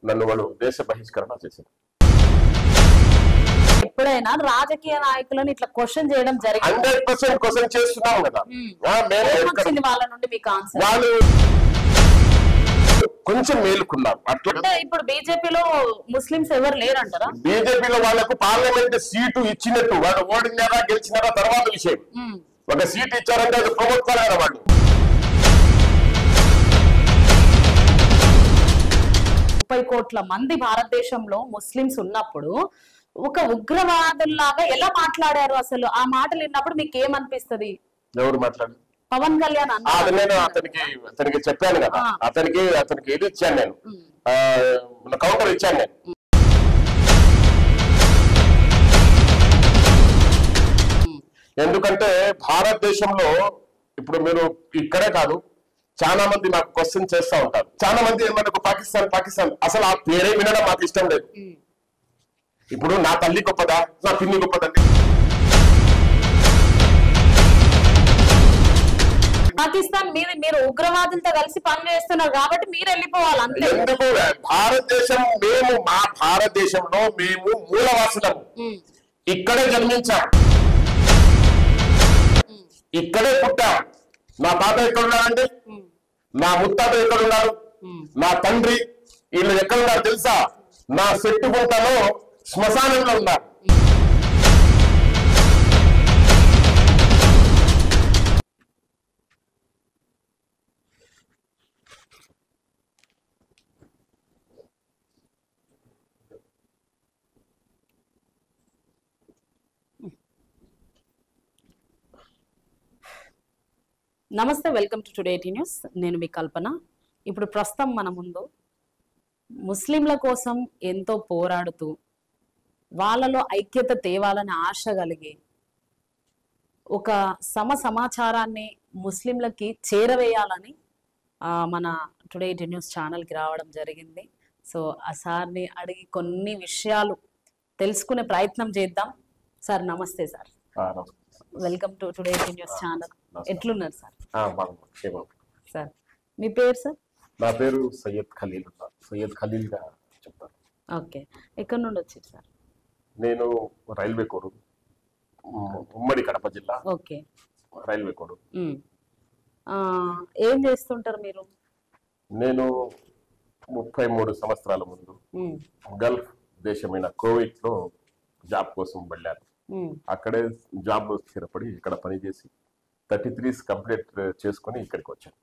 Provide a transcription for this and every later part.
నన్ను వాళ్ళు దేశ బహిష్కరణ చేశారు. ఎప్పుడైనా రాజకీయ నాయకులను ఇట్లా క్వశ్చన్ చేయడం జరిగింది? 100% క్వశ్చన్ చేస్తున్నాం కదా. వాళ్ళ నుండి మీకు ఆన్సర్? వాళ్ళు కొంచెం మేలుకున్నారు. అంటే ఇప్పుడు బీజేపీలో ముస్లింస్ ఎవరు లేరంటారా? బీజేపీలో వాళ్ళకు పార్లమెంట్ సీటు ఇచ్చినట్టు, వాళ్ళు ఓడినారా గెలిచినారా తర్వాత విషయం. ఒక సీట్ ఇచ్చారంటే అది ప్రభుత్వాలు వాళ్ళు. కోట్ల మంది భారతదేశంలో ముస్లింస్ ఉన్నప్పుడు ఒక ఉగ్రవాదుల్లాగా ఎలా మాట్లాడారు? అసలు ఆ మాటలు విన్నప్పుడు మీకు ఏమనిపిస్తుంది? ఎవరు మాట్లాడారు? పవన్ కళ్యాణ్ నేను అతనికి చెప్పాను కదా, అతనికి ఇది ఇచ్చాను, నేను కౌంటర్ ఇచ్చాను. నేను ఎందుకంటే భారతదేశంలో ఇప్పుడు మీరు ఇక్కడే కాదు, చాలా మంది నాకు క్వశ్చన్ చేస్తూ ఉంటారు. చాలా మంది మనకు పాకిస్తాన్ అసలు ఆ పేరే వినడం మాకు ఇష్టం లేదు. ఇప్పుడు నా తల్లి గొప్పదా, నా పిన్ని గొప్పదండి? పాకిస్తాన్ మీరు ఉగ్రవాదులతో కలిసి పని చేస్తున్నారు కాబట్టి మీరు వెళ్ళిపోవాలి అంతే. ఎందుకు? భారతదేశం మా భారతదేశంలో మేము మూలవాసులము. ఇక్కడే జన్మించాం, ఇక్కడే పుట్టాం. నా తాత ఎక్కడున్నారండి, నా ముత్తాత ఎక్కడున్నారు, నా తండ్రి వీళ్ళు ఎక్కడున్నారు తెలుసా? నా సెట్టుగుంటలో శ్మశానంలో ఉన్నారు. నమస్తే, వెల్కమ్ టు టుడే న్యూస్. నేను మీ కల్పన. ఇప్పుడు ప్రస్తుతం మన ముందు ముస్లింల కోసం ఎంతో పోరాడుతూ వాళ్ళలో ఐక్యత తేవాలని ఆశ కలిగి ఒక సమాచారాన్ని ముస్లింలకి చేరవేయాలని మన టుడే న్యూస్ ఛానల్కి రావడం జరిగింది. సో ఆ సార్ని అడిగి కొన్ని విషయాలు తెలుసుకునే ప్రయత్నం చేద్దాం. సార్ నమస్తే. Sir welcome to today news channel. ఎట్లున్నారు సార్? సార్ మీ పేరు? సార్ నా పేరు సయ్యద్ ఖలీల్ గా చెప్తారు. ఓకే, ఎక్కడి నుండి వచ్చారు సార్? నేను రైల్వే కోడు, ఉమ్మడి కడప జిల్లా. Okay, railway code. ఏం చేస్తుంటారు మీరు? నేను 33 సంవత్సరాల ముందు గల్ఫ్ దేశమైన కువైట్ లో జాబ్ కోసం వెళ్ళాను. అక్కడే జాబ్ స్థిరపడి ఇక్కడ పనిచేసి 33 years కంప్లీట్ చేసుకుని ఇక్కడికి వచ్చాను.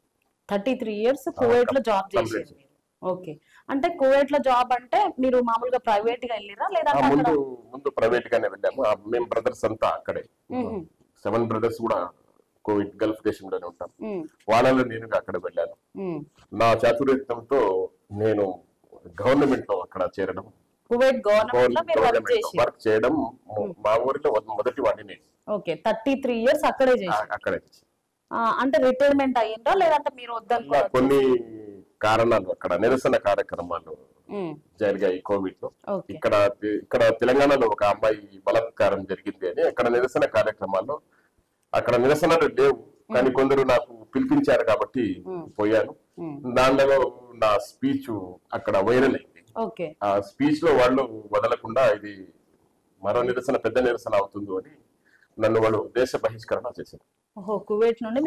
33 years కువైట్ లో జాబ్ చేశారు. ఓకే, అంటే కువైట్ లో జాబ్ అంటే మీరు మామూలుగా ప్రైవేట్ గా వెళ్ళిరా లేదా? ముందు ప్రైవేట్ గానే వెళ్ళాము. మేము బ్రదర్స్ అంతా అక్కడే 7 brothers కూడా కువైట్ గల్ఫ్ దేశంలోనే ఉంటాం. వాళ్ళలో నేను అక్కడ వెళ్ళాను. నా చాతుర్యంతో నేను గవర్నమెంట్ లో అక్కడ చేరడం, కువైట్ గవర్నమెంట్ వర్క్ చేయడం మా ఊరిలో మొదటి వాడిని. ఓకే, 33 years అక్కడే అక్కడే. అంటే రిటైర్మెంట్ అయ్యిందా లేదంటే మీరు వద్దనుకున్నా? కొన్ని కారణాలు అక్కడ నిరసన కార్యక్రమాలు జరిగాయి కోవిడ్ లో. ఇక్కడ తెలంగాణలో ఒక అమ్మాయి బలాత్కారం జరిగింది అని అక్కడ నిరసన కార్యక్రమాల్లో, అక్కడ నిరసనలు లేవు కానీ కొందరు నాకు పిలిపించారు కాబట్టి పోయాను. దానిలో నా స్పీచ్ అక్కడ వైరల్ అయింది. ఆ స్పీచ్ లో వాళ్ళు వదలకుండా ఇది మరో నిరసన, పెద్ద నిరసన అవుతుంది అని నన్ను వాళ్ళు దేశ బహిష్కరణ చేశారు. కువైట్ నుండి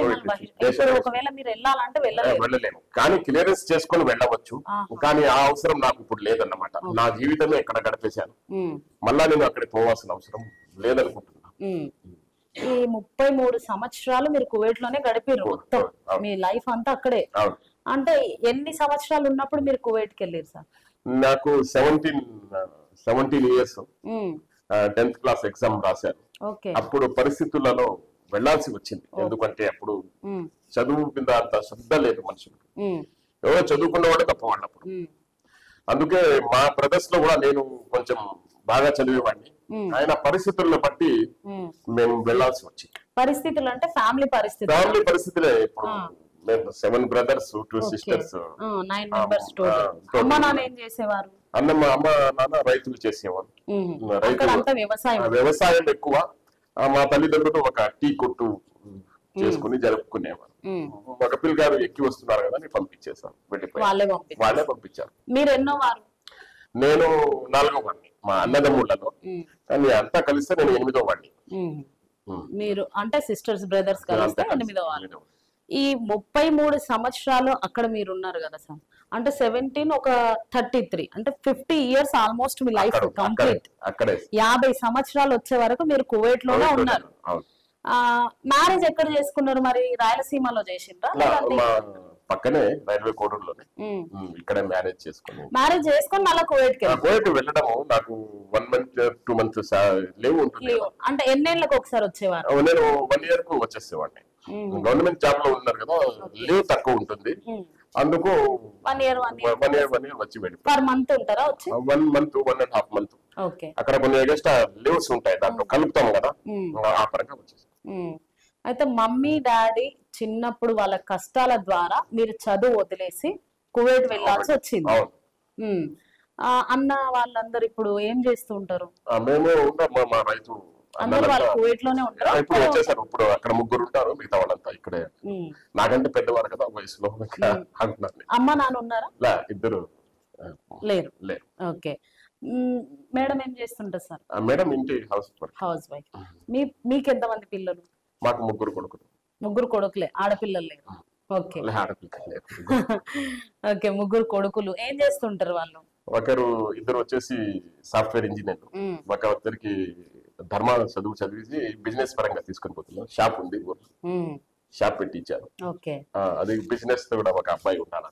ఒకవేళ మీరు వెళ్ళాలంటే వెళ్ళలేము, కానీ క్లియరెన్స్ చేసుకొని వెళ్ళవచ్చు. కానీ ఆ అవసరం నాకు ఇప్పుడు లేదన్నమాట. నా జీవితమే ఎక్కడ గడిపేశాను, మళ్ళా నేను అక్కడికి పోవాల్సిన అవసరం లేదనుకుంటున్నా. ఈ 33 సంవత్సరాలు మీరు కువైట్ లోనే గడిపారు, మొత్తం మీ లైఫ్ అంతా అక్కడే. అంటే ఎన్ని సంవత్సరాలు ఉన్నప్పుడు మీరు కువైట్ కి వెళ్ళారు సార్? నాకు 17 years 10th క్లాస్ ఎగ్జామ్ రాశాను. అప్పుడు పరిస్థితులలో వెళ్లాల్సి వచ్చింది. ఎందుకంటే అప్పుడు చదువు మీద అంత శ్రద్ధ లేదు మనుషులకు. ఎవరో చదువుకున్నవాడు గొప్పవాళ్ళు అప్పుడు. అందుకే మా బ్రదర్స్ లో కూడా నేను కొంచెం బాగా చదివేవాడిని. ఆయన పరిస్థితులను బట్టి మేము వెళ్లాల్సి వచ్చింది. పరిస్థితులు అంటే ఫ్యామిలీ పరిస్థితులే. ఇప్పుడు మేము 7 brothers 2 sisters 9 members total. అమ్మ నాన్న ఏం చేసేవారు? అమ్మ నాన్న రైతులు చేసేవారు. వ్యవసాయం ఎక్కువ. మా తల్లిదండ్రులు ఒక టీ కొట్టు చేసుకుని జరుపుకునేవారు. మగపిల్లగారు ఎక్కి వస్తున్నారు కదా అని పంపించేసారు. వాళ్ళే పంపించారు. మీరు ఎన్నో వారు? నేను 4వ వాడిని మా అన్నదమ్ముళ్ళలో, కానీ అంతా కలిస్తే నేను 8వ వాడిని. మీరు అంటే సిస్టర్స్ బ్రదర్స్ కలిస్తే 8వ వాళ్ళు. ఈ 33 సంవత్సరాలు అక్కడ మీరు ఉన్నారు కదా సార్, అంటే 17 ఒక 33 అంటే 50 years ఆల్మోస్ట్ మీ లైఫ్ కంప్లీట్. 50 సంవత్సరాలు వచ్చే వరకు మీరు కువైట్ లోనే ఉన్నారు. మ్యారేజ్ ఎక్కడ చేసుకున్నారు మరి? రాయలసీమలో చేసిండ్రా? పక్కనే రైల్వే కోడూరులోనే ఇక్కడే మ్యారేజ్ చేసుకుని మళ్ళీ కువైట్ వెళ్ళడము నాకు 1 month 2 months లీవ్ ఉంటుంది. అంటే ఎన్నేళ్ళకి ఒకసారి వచ్చేవారు? నేను 1 year కు వచ్చేసేవాడిని. గవర్నమెంట్ జాబ్ లో ఉన్నారు కదా, లీవ్ తక్కువ ఉంటుంది, అందుకు 1 year వచ్చి వెళ్ళి పర్ మంత్ ఉంటారా? 1 month 1.5 months అక్కడ కొన్ని ఎక్స్ట్రా లీవ్స్ ఉంటాయి, దాంట్లో కలుపుతాం కదా, ఆ పరంగా వచ్చేసి. అయితే మమ్మీ డాడీ చిన్నప్పుడు వాళ్ళ కష్టాల ద్వారా మీరు చదువు వదిలేసి కువైట్ వెళ్ళాల్సి వచ్చింది. అన్న వాళ్ళందరూ ఇప్పుడు ఏం చేస్తూ ఉంటారు? మేము మా రైతు అందరూ వాళ్ళు కువైట్ లోనే ఉంటారు. ఇప్పుడు వచ్చేసారు, ఇప్పుడు అక్కడ 3 ఉంటారు, మిగతా వాళ్ళంతా ఇక్కడే. నాకంటే పెద్దవారు కదా వయసులో. అమ్మ నాన్న ఉన్నారా? 2 లేరు. ఓకే. మేడం ఏం చేస్తుంటారు సార్? మేడం ఇంటి హౌస్ వైఫ్. మీకు ఎంతమంది పిల్లలు? మాకు 3 కొడుకులు. 3 కొడుకులే, ఆడపిల్లలు లేరు? ఓకే. ఓకే, 3 కొడుకులు. ఏం చేస్తుంటారు వాళ్ళు? ఇద్దరు వచ్చేసి సాఫ్ట్వేర్ ఇంజనీర్, ఒకరికి ధర్మ చదువు చదివి బిజినెస్ పరంగా తీసుకొని పోతున్నాం. షాప్ ఉంది, షాప్ పెట్టి ఇచ్చారు. అది బిజినెస్ తో కూడా ఒక అబ్బాయి ఉండాలి,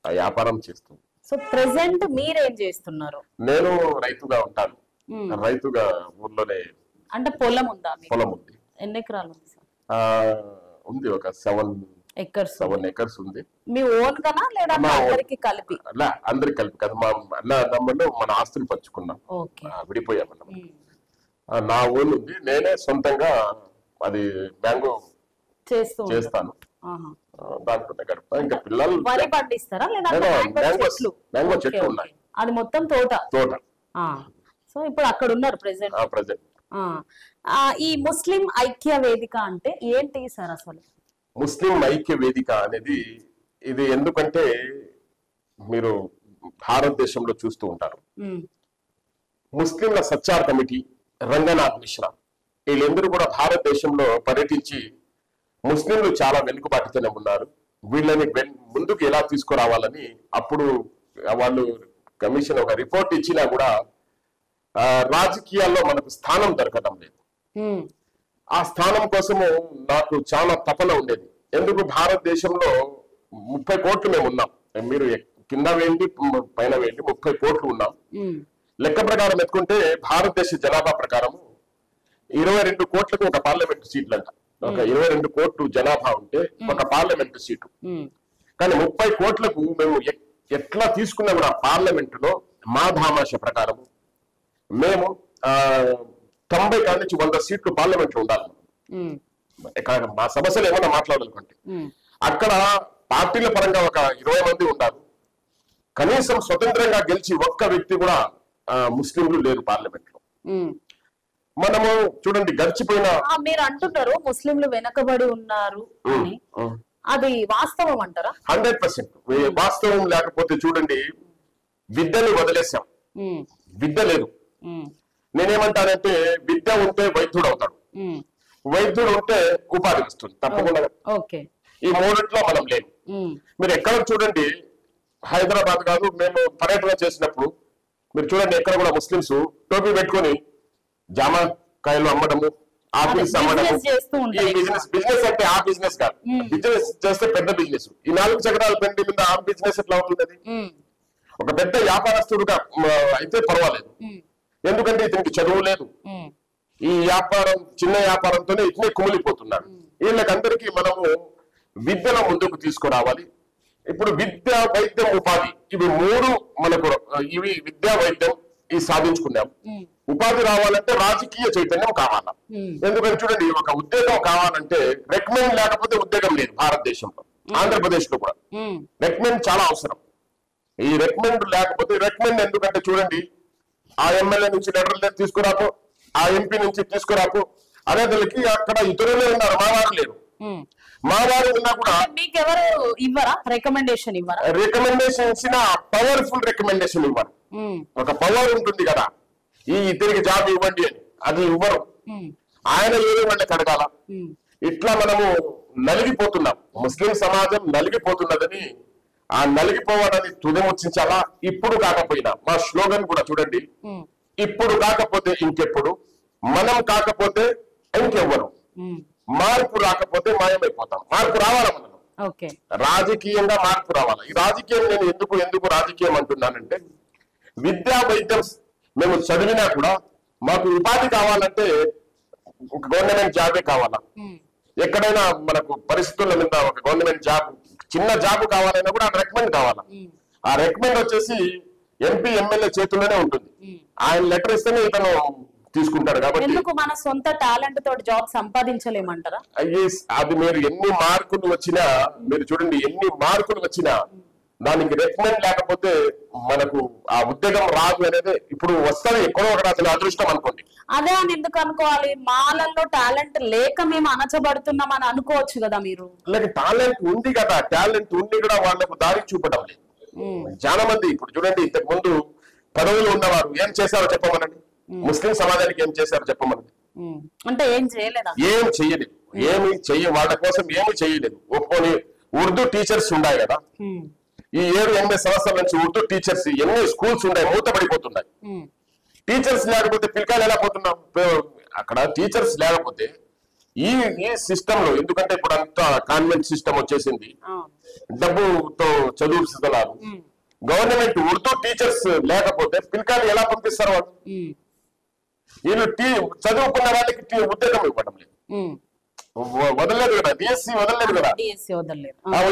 ఆ వ్యాపారం చేస్తుంది. సో ప్రెసెంట్ మీరేం చేస్తున్నారు? నేను రైతుగా ఉంటాను. రైతుగా ఊర్లోనే. అంటే పొలం ఉందా? పొలం ఉంది. ఎన్ని ఎకరాలు ఉంది? ఉంది, ఒక 7 acres ఉంది. మీ ఓన్ కనా లేదా అందరికి కలిపి? అందరికి కలిపి కదా, మా అన్నదమ్ములు మన ఆస్తులు పంచుకున్నాం, విడిపోయామన్నమాట. నా ఓన్ ఉంది, నేనే సొంతంగా అది మ్యాంగో చేస్తాను, దాంట్లో గడప. ఇంకా పిల్లలు వరి పండిస్తారా లేదా మ్యాంగో చెట్లు ఉన్నాయి? అది మొత్తం తోట. సో ఇప్పుడు అక్కడ ఉన్నారు ప్రెసెంట్. ఈ ముస్లిం ఐక్య వేదిక అంటే ఏంటి సార్ అసలు? ముస్లిం ఐక్య వేదిక అనేది ఇది ఎందుకంటే మీరు భారతదేశంలో చూస్తూ ఉంటారు, ముస్లింల సచ్చార్ కమిటీ, రంగనాథ్ మిశ్రా, వీళ్ళందరూ కూడా భారతదేశంలో పర్యటించి ముస్లింలు చాలా వెనుకబాటుతోనే ఉన్నారు, వీళ్ళని ముందుకు ఎలా తీసుకురావాలని అప్పుడు వాళ్ళు కమిషన్ ఒక రిపోర్ట్ ఇచ్చినా కూడా రాజకీయాల్లో మనకు స్థానం దొరకడం లేదు. ఆ స్థానం కోసము నాకు చాలా తపన ఉండేది. ఎందుకు భారతదేశంలో 30 కోట్లు మేము ఉన్నాం, మీరు కింద వేయండి పైన వేయండి, 30 కోట్లు ఉన్నాం. లెక్క ప్రకారం ఎత్తుకుంటే భారతదేశ జనాభా ప్రకారం 22 కోట్లకు ఒక పార్లమెంటు సీట్లు అంట. ఒక 22 కోట్లు జనాభా ఉంటే ఒక పార్లమెంటు సీటు. కానీ 30 కోట్లకు మేము ఎట్లా తీసుకున్నా కూడా పార్లమెంటులో మా ధామాష ప్రకారం మేము 90 కాడి నుంచి 100 సీట్లు పార్లమెంట్ లో ఉండాలి. మా సమస్యలు ఏమన్నా మాట్లాడాలనుకుంటే అక్కడ పార్టీల పరంగా ఒక 20 మంది ఉండాలి, కనీసం స్వతంత్రంగా గెలిచి ఒక్క వ్యక్తి కూడా ముస్లింలు లేరు పార్లమెంట్ లో. మనము చూడండి గడిచిపోయిన, మీరు అంటున్నారు ముస్లింలు వెనకబడి ఉన్నారు అని, అది వాస్తవం అంటారా? 100% వాస్తవం. లేకపోతే చూడండి, విద్యని వదిలేసాం, విద్య లేదు. నేనేమంటానంటే విద్య ఉంటే వైద్యుడు అవుతాడు, వైద్యుడు ఉంటే ఉపాధి వస్తుంది తప్పకుండా. ఈ 3 మనం లేము. మీరు ఎక్కడ చూడండి, హైదరాబాద్ కాదు, మేము పర్యటన చేసినప్పుడు మీరు చూడండి, ఎక్కడ కూడా ముస్లింస్ టోపీ పెట్టుకొని జామకాయలు అమ్మడము, ఆపిల్స్ అమ్మడము, ఈ బిజినెస్ అంటే ఆ బిజినెస్ కాదు. బిజినెస్ చేస్తే పెద్ద బిజినెస్. ఈ 4 చక్రాల బండి మీద ఆ బిజినెస్ ఎట్లా అవుతుంది? ఒక పెద్ద వ్యాపారస్తుడుగా అయితే పర్వాలేదు, ఎందుకంటే ఇతనికి చదువు లేదు, ఈ వ్యాపారం చిన్న వ్యాపారంతోనే ఇట్నే కుమిలిపోతున్నాడు. వీళ్ళకందరికీ మనము విద్యను ముందుకు తీసుకురావాలి. ఇప్పుడు విద్య, వైద్యం, ఉపాధి, ఇవి 3 మనకు, ఇవి విద్యా వైద్యం ఈ సాధించుకున్నాం. ఉపాధి రావాలంటే రాజకీయ చైతన్యం కావాలా. ఎందుకంటే చూడండి, ఒక ఉద్యోగం కావాలంటే రికమెండ్ లేకపోతే ఉద్యోగం లేదు భారతదేశంలో. ఆంధ్రప్రదేశ్ లో కూడా రికమెండ్ చాలా అవసరం. ఈ రికమెండ్ లేకపోతే, రికమెండ్ ఎందుకంటే చూడండి, ఆ ఎమ్మెల్యే నుంచి లెటర్ తీసుకురాకు, ఆ ఎంపీ నుంచి తీసుకురాకు అనేదానికి అక్కడ ఇతరులే ఉన్నారు, మా వారు లేరు. మా వారు ఉన్నా కూడా మీకెవరు ఇవ్వరా రికమెండేషన్ ఇవ్వరా? రికమెండేషన్ ఇచ్చిన పవర్ఫుల్ రికమెండేషన్ ఇవ్వరు. ఒక పవర్ ఉంటుంది కదా, ఈ ఇద్దరికి జాబ్ ఇవ్వండి అని, అది ఇవ్వరు. ఆయన ఏదో వాళ్ళకి అడగాల. ఇట్లా మనము నలిగిపోతున్నాం, ముస్లిం సమాజం నలిగిపోతున్నదని, ఆ నలిగిపోవాలని తుదముచ్చించాలా. ఇప్పుడు కాకపోయినా మా స్లోగన్ కూడా చూడండి, ఇప్పుడు కాకపోతే ఇంకెప్పుడు, మనం కాకపోతే ఇంకెవ్వరు, మార్పు రాకపోతే మాయమైపోతాం. మార్పు రావాలా మనలో, రాజకీయంగా మార్పు రావాలా. ఈ రాజకీయం నేను ఎందుకు రాజకీయం అంటున్నానంటే, విద్యా వైద్యం మేము చదివినా కూడా మాకు ఉపాధి కావాలంటే ఒక గవర్నమెంట్ జాబే కావాలా. ఎక్కడైనా మనకు పరిస్థితుల మీద ఒక గవర్నమెంట్ జాబ్, చిన్న జాబ్ కావాలన్నా కూడా రికమెండ్ కావాలా. ఆ రికమెండ్ వచ్చేసి ఎంపీ ఎమ్మెల్యే చేతుల్లోనే ఉంటుంది. ఆయన లెటర్ ఇస్తేనే ఇతను తీసుకుంటాడు. కాబట్టి ఎందుకు మన సొంత టాలెంట్ తోటి జాబ్ సంపాదించలేమంటారా? అది మీరు ఎన్ని మార్కులు వచ్చినా, మీరు చూడండి ఎన్ని మార్కులు వచ్చినా దానికి రికమెండ్ లేకపోతే మనకు ఆ ఉద్యోగం రాదు అనేది ఇప్పుడు వస్తుంది. ఎక్కడో ఒకటి అసలు అదృష్టం అనుకోండి. అదే అని ఎందుకు అనుకోవాలి? మాలలో టాలెంట్ లేక మేము అణచబడుతున్నాం అని అనుకోవచ్చు కదా మీరు. లేక టాలెంట్ ఉంది కదా, టాలెంట్ ఉండి కూడా వాళ్ళకు దారి చూపడం లేదు. చాలా మంది ఇప్పుడు చూడండి, ఇంతకు ముందు పదవులు ఉన్నవారు ఏం చేశారో చెప్పమనండి, ముస్లిం సమాజానికి ఏం చేశారో చెప్పమనండి. అంటే ఏం చేయలేదు, వాళ్ళ కోసం ఏమి చేయలేదు. ఒప్పుకొని ఉర్దూ టీచర్స్ ఉన్నాయి కదా, ఈ 7-8 సంవత్సరాల నుంచి ఉర్దూ టీచర్స్ ఎన్నో స్కూల్స్ ఉన్నాయి, మూతపడిపోతున్నాయి. టీచర్స్ లేకపోతే పిల్లకాయలు ఎలా పోతున్నాం? అక్కడ టీచర్స్ లేకపోతే ఈ సిస్టమ్ లో, ఎందుకంటే ఇప్పుడు అంతా కాన్వెంట్ సిస్టమ్ వచ్చేసింది, డబ్బుతో చదువుతున్నారు. గవర్నమెంట్ ఉర్దూ టీచర్స్ లేకపోతే పిల్లకాయలు ఎలా పంపిస్తారు? వాళ్ళు వీళ్ళు చదువుకున్న వాళ్ళకి ఉద్యోగం ఇవ్వడం లేదు, వదలలేదు కదా, డిఎస్సి వదలలేదు కదా,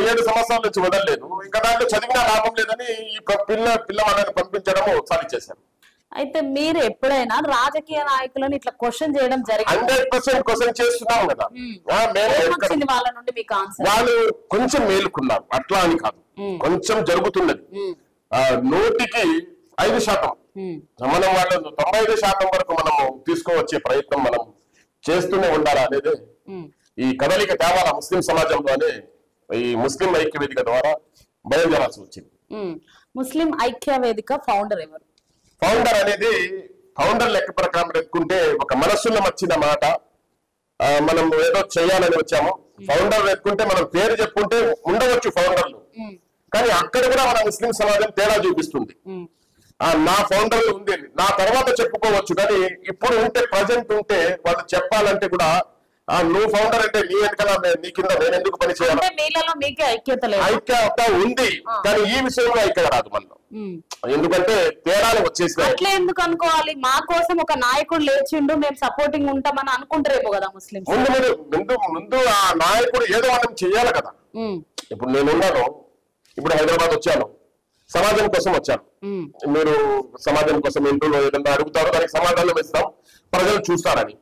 7 సంవత్సరాల నుంచి వదలలేదు. ఇంకా దాంట్లో చదివినా లాభం లేదని ఈ పిల్లవాళ్ళని పంపించడము సాధించేశారు. అయితే మీరు ఎప్పుడైనా రాజకీయ నాయకులను ఇట్లా క్వశ్చన్ చేయడం జరిగింది? 100% క్వశ్చన్ చేస్తున్నాం కదా. వాళ్ళ నుండి మీకు ఆన్సర్? వాళ్ళు కొంచెం మేలుకున్నారు, అట్లా అని కాదు, కొంచెం జరుగుతున్నది. 100కి 5% మనం వాళ్ళను 95% వరకు మనము తీసుకువచ్చే ప్రయత్నం మనం చేస్తూనే ఉండాలా అనేది ఈ కదలిక తేవాల ముస్లిం సమాజంలోనే. ఈ ముస్లిం ఐక్య వేదిక ద్వారా బయలుదేరాల్సి వచ్చింది. ముస్లిం ఐక్య వేదిక ఫౌండర్ ఎవరు? ఫౌండర్ అనేది ఫౌండర్ లెక్క ప్రకారం పెట్టుకుంటే ఒక మనస్సులో వచ్చిన మాట, మనం ఏదో చేయాలని వచ్చాము. ఫౌండర్ పెట్టుకుంటే మనం పేరు చెప్పుకుంటే ఉండవచ్చు ఫౌండర్లు, కానీ అక్కడ కూడా మన ముస్లిం సమాజం తేడా చూపిస్తుంది. నా ఫౌండర్ ఉంది, నా తర్వాత చెప్పుకోవచ్చు, కానీ ఇప్పుడు ఉంటే ప్రజెంట్ ఉంటే వాళ్ళు చెప్పాలంటే కూడా నువ్వు ఫౌండర్ అంటే నీ వెనకాల నీ కింద నేను ఎందుకు పని చేయాలి? ఐక్యత ఉంది, కానీ ఈ విషయంలో ఐక్యత రాదు మనలో. ఎందుకంటే తేడాలు వచ్చేసినాయి. అట్లా ఎందుకు అనుకోవాలి? మా కోసం ఒక నాయకుడు లేచిండు, మేము సపోర్టింగ్ ఉంటామని అనుకుంటారేమో కదా ముస్లిం. ముందు ఆ నాయకుడు ఏదో మనం చెయ్యాలి కదా. ఇప్పుడు నేనున్నాను, ఇప్పుడు హైదరాబాద్ వచ్చాను, సమాజం కోసం వచ్చాను. మీరు సమాజం కోసం ఇంట్లో ఏదైనా అడుగుతారు, దానికి సమాధానం ఇస్తాం, ప్రజలు చూస్తారని.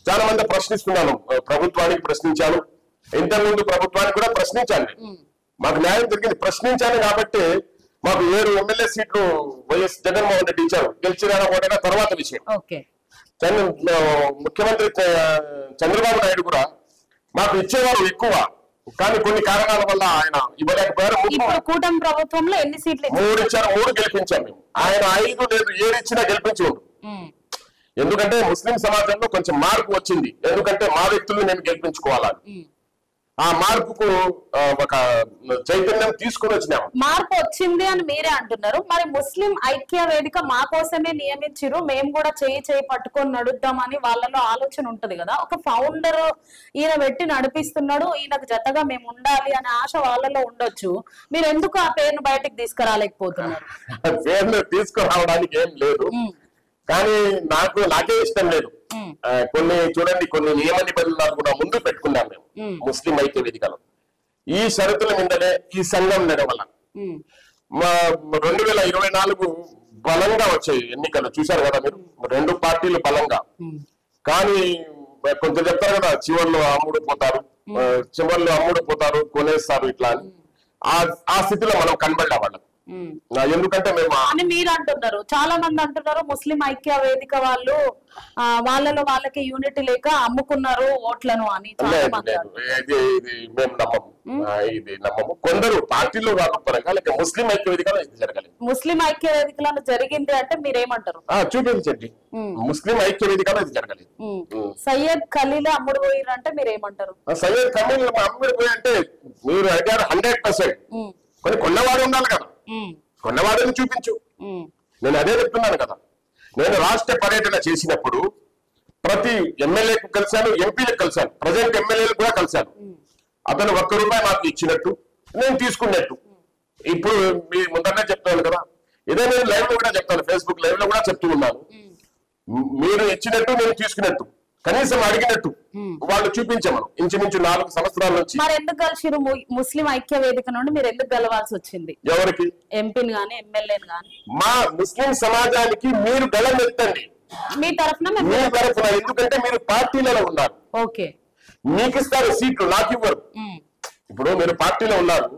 చాలా మంది ప్రశ్నిస్తున్నాను, ప్రభుత్వానికి ప్రశ్నించాను, ఇంతకుముందు ప్రభుత్వానికి కూడా ప్రశ్నించాను. మాకు న్యాయం జరిగింది, ప్రశ్నించాను కాబట్టి మాకు 7 ఎమ్మెల్యే సీట్లు వైఎస్ జగన్మోహన్ రెడ్డి ఇచ్చారు. గెలిచిన ఓటైనా తర్వాత విషయం. ముఖ్యమంత్రి చంద్రబాబు నాయుడు కూడా మాకు ఇచ్చేవారు ఎక్కువ, కానీ కొన్ని కారణాల వల్ల ఆయన ఇవ్వలేకపోయారు. కూటమి ప్రభుత్వంలో ఎన్ని సీట్లు? 3 ఇచ్చారు, 3 గెలిపించాం మేము. ఆయన 5 లేదు 7 ఇచ్చినా గెలిపించు. ఎందుకంటే ముస్లిం సమాజంలో కొంచెం మార్పు వచ్చింది, ఎందుకంటే మా వ్యక్తులు నేను గెలిపించుకోవాలని. ఆ మార్పుకు ఒక చైతన్యం తీసుకుని వచ్చినాము. మార్పు వచ్చింది అని మీరే అంటున్నారు, మరి ముస్లిం ఐక్య వేదిక మా కోసమే నియమించారు, మేము కూడా చేయి పట్టుకొని నడుద్దామని వాళ్ళలో ఆలోచన ఉంటది కదా. ఒక ఫౌండర్ ఈయన పెట్టి నడిపిస్తున్నాడు, ఈయనకు జతగా మేము ఉండాలి అనే ఆశ వాళ్ళలో ఉండొచ్చు. మీరు ఎందుకు ఆ పేరును బయటకు తీసుకురాలేకపోతున్నారు? పేరును తీసుకురావడానికి ఏం లేదు, కానీ నాకే ఇష్టం లేదు. కొన్ని చూడండి, కొన్ని నియమ నిబంధనలు కూడా ముందు పెట్టుకున్నాం మేము ముస్లిం ఐక్య వేదికలో. ఈ షరతుల మీదనే ఈ సంఘం నడవల. 2024 బలంగా వచ్చాయి ఎన్నికలు, చూశారు కదా మీరు, 2 పార్టీలు బలంగా. కానీ కొంచెం చెప్తారు కదా, చివర్లో అమ్ముడు పోతారు, కొనేస్తారు ఇట్లా అని. ఆ స్థితిలో మనం కనబడ్డా వాళ్ళకు. ఎందుకంటే మేము అని మీరు అంటున్నారు, చాలా మంది అంటున్నారు ముస్లిం ఐక్య వేదిక వాళ్ళు వాళ్ళలో వాళ్ళకి యూనిటీ లేక అమ్ముకున్నారు ఓట్లను అని. మేము నమ్మము, ఇది నమ్మము. కొందరు పార్టీలో కాకపోయినా లేక ముస్లిం ఐక్య వేదికలో ఇది జరగలేదు. ముస్లిం ఐక్య వేదికలో జరిగింది అంటే మీరేమంటారు? చూపించండి, ముస్లిం ఐక్య వేదికలో ఇది జరగలేదు. సయ్యద్ ఖలీల్ అమ్ముడు పోయిరు అంటే మీరేమంటారు? సయ్యద్ ఖలీల్ అమ్ముడు పోయి అంటే మీరు అడిగారు 100%. కొన్ని కొన్నవాడు ఉండాలి కదా, కొన్నవాడిని చూపించు. నేను అదే చెప్తున్నాను కదా. నేను రాష్ట్ర పర్యటన చేసినప్పుడు ప్రతి ఎమ్మెల్యేకు కలిశాను, ఎంపీలకు కలిశాను, ప్రజెంట్ ఎమ్మెల్యేలకు కూడా కలిశాను. అతను ₹1 నాకు ఇచ్చినట్టు నేను తీసుకున్నట్టు. ఇప్పుడు మీ ముందరనే చెప్తాను కదా, ఇదే నేను లైవ్ లో కూడా చెప్తాను, ఫేస్బుక్ లైవ్ లో కూడా చెప్తూ ఉన్నాను. మీరు ఇచ్చినట్టు నేను తీసుకున్నట్టు, కనీసం అడిగినట్టు వాళ్ళు చూపించాము. ఇంచుమించు 4 సంవత్సరాల నుంచి. మరి ఎందుకు కలిసిరు? ముస్లిం ఐక్య వేదిక నుండి మీరు ఎందుకు గెలవాల్సి వచ్చింది? ఎవరికి? ఎంపీని గాని ఎమ్మెల్యేని గాని. మా ముస్లిం సమాజానికి మీరు గెలవెత్తండి, మీ తరఫున. ఎందుకంటే మీరు పార్టీలలో ఉన్నారు. ఓకే, మీకు ఇస్తారు సీట్లు, నాకు ఇవ్వరు. ఇప్పుడు మీరు పార్టీలో ఉన్నారు,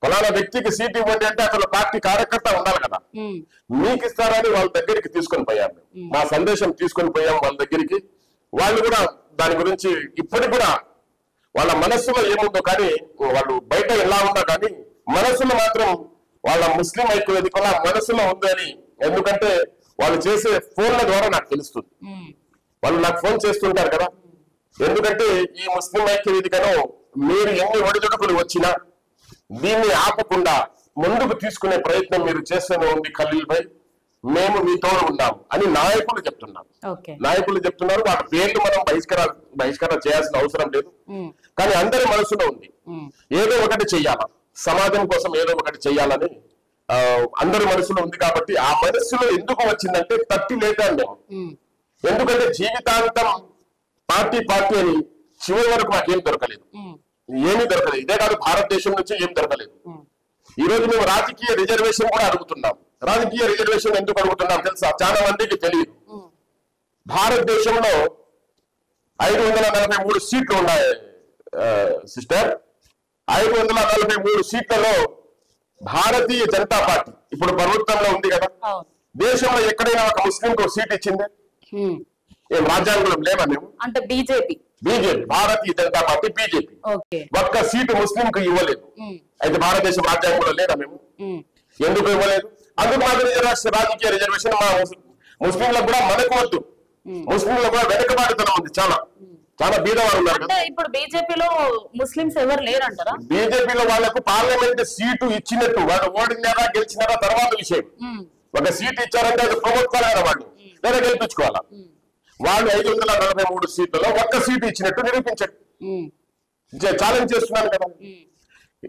ఫలానా వ్యక్తికి సీట్ ఇవ్వండి అంటే అసలు పార్టీ కార్యకర్త ఉండాలి కదా. మీకు ఇస్తారని వాళ్ళ దగ్గరికి తీసుకొని పోయాం. మా సందేశం తీసుకొని పోయాం వాళ్ళ దగ్గరికి. వాళ్ళు కూడా దాని గురించి ఇప్పటికి కూడా వాళ్ళ మనస్సులో ఏముందో కానీ, వాళ్ళు బయట ఎలా ఉన్నా కానీ మనస్సులో మాత్రం వాళ్ళ ముస్లిం ఐక్య వేదికల మనస్సులో ఉంది అని. ఎందుకంటే వాళ్ళు చేసే ఫోన్ల ద్వారా నాకు తెలుస్తుంది. వాళ్ళు నాకు ఫోన్ చేస్తుంటారు కదా. ఎందుకంటే ఈ ముస్లిం ఐక్య వేదికను మీరు ఎన్ని ఒడిదుడుకులు వచ్చినా దీన్ని ఆపకుండా ముందుకు తీసుకునే ప్రయత్నం మీరు చేస్తూనే ఉంది ఖలీల్ భాయ్. మేము మీతో ఉన్నాము అని నాయకులు చెప్తున్నారు. నాయకులు చెప్తున్నారు. వాటి పేర్లు మనం బహిష్కరణ చేయాల్సిన అవసరం లేదు. కానీ అందరి మనసులో ఉంది, ఏదో ఒకటి చెయ్యాలా, సమాజం కోసం ఏదో ఒకటి చెయ్యాలని అందరి మనసులో ఉంది. కాబట్టి ఆ మనస్సులో ఎందుకు వచ్చిందంటే తట్టి లేదాం మేము. ఎందుకంటే జీవితాంతం పార్టీ అని చివరి వరకు మాకేం దొరకలేదు, ఏమీ దొరకలేదు. ఇదే కాదు, భారతదేశం నుంచి ఏం దొరకలేదు. ఈ రోజు మేము రాజకీయ రిజర్వేషన్ కూడా అడుగుతున్నాం. రాజకీయ రిజర్వేషన్ ఎందుకు అడుగుతున్నాం తెలుసా? చాలా మందికి తెలియదు. భారతదేశంలో 543 సీట్లు ఉన్నాయి సిస్టర్. 543 సీట్లలో భారతీయ జనతా పార్టీ ఇప్పుడు ప్రభుత్వంలో ఉంది కదా. దేశంలో ఎక్కడైనా ఒక ముస్లింకు సీట్ ఇచ్చిందే? ఏం రాజ్యాంగంలో లేవా మేము? అంటే బీజేపీ భారతీయ జనతా పార్టీ బీజేపీ ఒక్క సీటు ముస్లింకు ఇవ్వలేదు. అయితే భారతదేశం రాజ్యాంగంలో లేదా మేము? ఎందుకు ఇవ్వలేదు? అందుకు మాత్రం రాజకీయ రిజర్వేషన్ మా ముస్లింలకు కూడా మనకు వద్దు. ముస్లింలకు కూడా వెనకబాటుతనం ఉంది, చాలా బీదవారు ఉన్నారు కదా. ఇప్పుడు బీజేపీలో ముస్లింస్ ఎవరు లేరంటారా? బీజేపీలో వాళ్ళకు పార్లమెంట్ సీటు ఇచ్చినట్టు, వాళ్ళు ఓడినారా గెలిచినారా తర్వాత విషయం. ఒక సీటు ఇచ్చారంటే అది ప్రభుత్వాలైన వాళ్ళు లేదా గెలిపించుకోవాలా. వాళ్ళు 543 సీట్లలో ఒక్క సీటు ఇచ్చినట్టు నిరూపించండి. ఛాలెంజ్ చేస్తున్నాను కదా.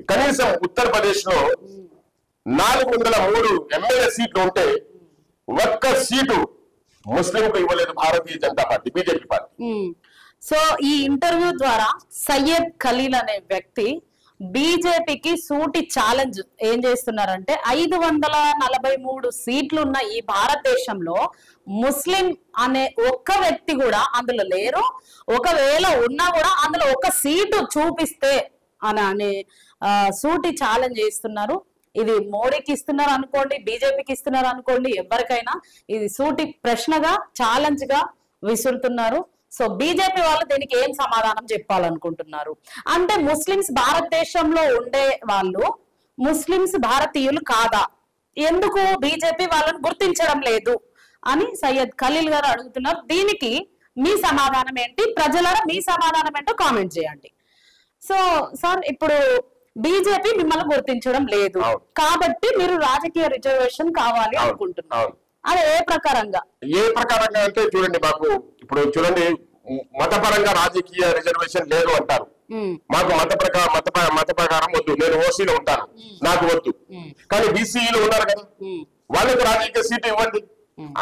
కనీసం ఉత్తరప్రదేశ్ లో 403 ఎమ్మెల్యే సీట్లు ఉంటే ఒక్క సీటు ముస్లింకు ఇవ్వలేదు Bharatiya Janata party, BJP party. So ఈ ఇంటర్వ్యూ ద్వారా సయ్యద్ ఖలీల్ అనే వ్యక్తి బీజేపీకి సూటి ఛాలెంజ్ ఏం చేస్తున్నారంటే 543 సీట్లు ఉన్న ఈ భారతదేశంలో ముస్లిం అనే ఒక్క వ్యక్తి కూడా అందులో లేరు. ఒకవేళ ఉన్నా కూడా అందులో ఒక సీటు చూపిస్తే అనే సూటి ఛాలెంజ్ చేస్తున్నారు. ఇది మోడీకి ఇస్తున్నారు అనుకోండి, బీజేపీకి ఇస్తున్నారు అనుకోండి, ఎవరికైనా ఇది సూటి ప్రశ్నగా ఛాలెంజ్ గా విసురుతున్నారు. సో బీజేపీ వాళ్ళు దీనికి ఏం సమాధానం చెప్పాలనుకుంటున్నారు అంటే, ముస్లిమ్స్ భారతదేశంలో ఉండే వాళ్ళు ముస్లిమ్స్ భారతీయులు కాదా, ఎందుకు బీజేపీ వాళ్ళని గుర్తించడం లేదు అని సయ్యద్ ఖలీల్ గారు అడుగుతున్నారు. దీనికి మీ సమాధానం ఏంటి? ప్రజలారా మీ సమాధానం ఏంటో కామెంట్ చేయండి. సో సార్, ఇప్పుడు బీజేపీ మిమ్మల్ని గుర్తించడం లేదు కాబట్టి మీరు రాజకీయ రిజర్వేషన్ కావాలి అనుకుంటున్నారు. అది ఏ ప్రకారంగా అంటే చూడండి, మాకు ఇప్పుడు చూడండి, మతపరంగా రాజకీయ రిజర్వేషన్ లేదు అంటారు. మాకు మత ప్రకారం వద్దు, నేను ఓసీలో ఉంటాను, నాకు వద్దు. కానీ బీసీఈలో ఉన్నారు కదా, వాళ్ళకు రాజకీయ సీటు ఇవ్వండి.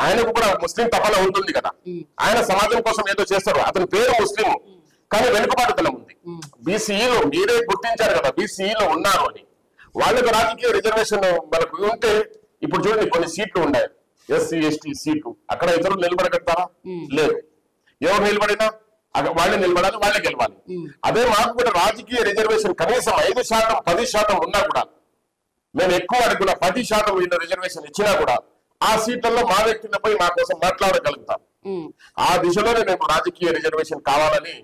ఆయనకు కూడా ముస్లిం తపన ఉంటుంది కదా, ఆయన సమాజం కోసం ఏదో చేస్తారు. అతని పేరు ముస్లిం కానీ వెనుకబాటుతనం ఉంది. బీసీఈలో మీరే గుర్తించారు కదా, బీసీఈలో ఉన్నారు అని. వాళ్ళకు రాజకీయ రిజర్వేషన్ మనకు ఉంటే, ఇప్పుడు చూడండి కొన్ని సీట్లు ఉన్నాయి ఎస్సీ ఎస్టీ సీట్లు, అక్కడ ఇతరులు నిలబడగలుగుతారా? లేదు. ఎవరు నిలబడినా వాళ్ళే నిలబడాలి, వాళ్ళే గెలవాలి. అదే మాకు కూడా రాజకీయ రిజర్వేషన్ కనీసం 5%, 10% ఉన్నా కూడా మేము ఎక్కువ అడుగున 10% వీళ్ళు రిజర్వేషన్ ఇచ్చినా కూడా ఆ సీట్లలో మా వ్యక్తులపై మా కోసం మాట్లాడగలుగుతాం. ఆ దిశలోనే మేము రాజకీయ రిజర్వేషన్ కావాలని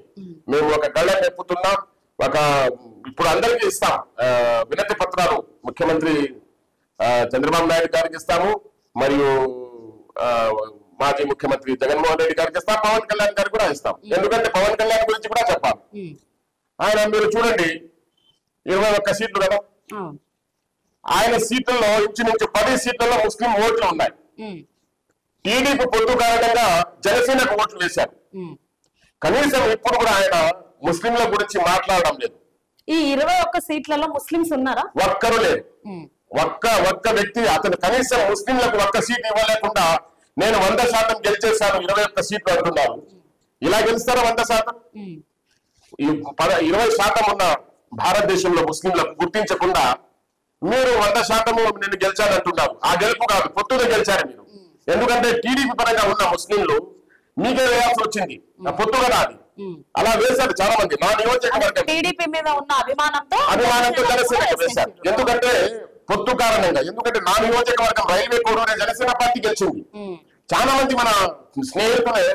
మేము ఒక గళం నెప్పుతున్నాం. ఇప్పుడు అందరికీ ఇస్తాం వినతి పత్రాలు. ముఖ్యమంత్రి చంద్రబాబు నాయుడు గారికి ఇస్తాము, మరియు మాజీ ముఖ్యమంత్రి జగన్మోహన్ రెడ్డి గారికి ఇస్తాం, పవన్ కళ్యాణ్ గారికి కూడా ఇస్తాం. ఎందుకంటే పవన్ కళ్యాణ్ గురించి కూడా చెప్పాలి. ఆయన మీరు చూడండి 21 సీట్లు కదా, ఆయన సీట్లలో ఇంచుమించు 10 సీట్లలో ముస్లిం ఓట్లు ఉన్నాయి. టీడీపీ పొత్తు కారణంగా జనసేనకు ఓట్లు వేశారు. కనీసం ఇప్పుడు కూడా ఆయన ముస్లింల గురించి మాట్లాడడం లేదు. ఈ 21 సీట్లలో ముస్లింస్ ఉన్నారా? ఒక్కరు లేదు. ఒక్క వ్యక్తి అతను కనీసం ముస్లింలకు 1 సీట్ ఇవ్వలేకుండా నేను 100% గెలిచేశాను 21 సీట్లు అంటున్నారు. ఇలా గెలుస్తారా 100%? 20% ఉన్న భారతదేశంలో ముస్లింలకు గుర్తించకుండా మీరు 100% నేను గెలిచానంటున్నారు. ఆ గెలుపు కాదు, పొత్తుగా గెలిచారు మీరు. ఎందుకంటే టీడీపీ పరంగా ఉన్న ముస్లింలు మీకే వేయాల్సి వచ్చింది, పొత్తు కదా అది. అలా వేశారు చాలా మంది. నా నియోజకవర్గం టీడీపీ మీద ఉన్న అభిమానంతో జనసేనకు వేశారు. ఎందుకంటే పొత్తు కారణంగా. ఎందుకంటే నా నియోజకవర్గం రైల్వే కోడూరే జనసేన పార్టీ గెలిచింది. చాలా మంది మన స్నేహితులే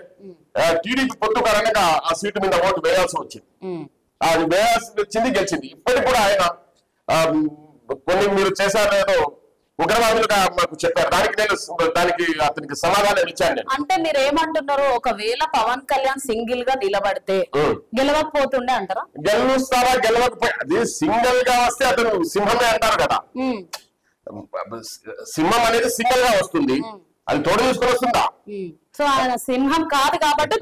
టీడీపీ పొత్తు కారణంగా ఆ సీటు మీద ఓటు వేయాల్సి వచ్చింది. అది వేయాల్సి వచ్చింది, గెలిచింది. ఇప్పటికి కూడా ఆయన కొన్ని మీరు చేశారేదో ఉగ్రవాదులుగా మాకు చెప్పారు. దానికి అతనికి సమాధానం ఇచ్చాను నేను. అంటే మీరు ఏమంటున్నారు, ఒకవేళ పవన్ కళ్యాణ్ సింగిల్ గా నిలబడితే గెలవకపోతుండే అంటారా? గెలుస్తారా గెలవకపోయి అది సింగిల్ గా వస్తే అతను సింహమే అంటారు కదా. సింహం అనేది సింగిల్ గా వస్తుంది, అది తోడు తీసుకొని వస్తుందా? సో ఆయన సింహం కాదు కాబట్టి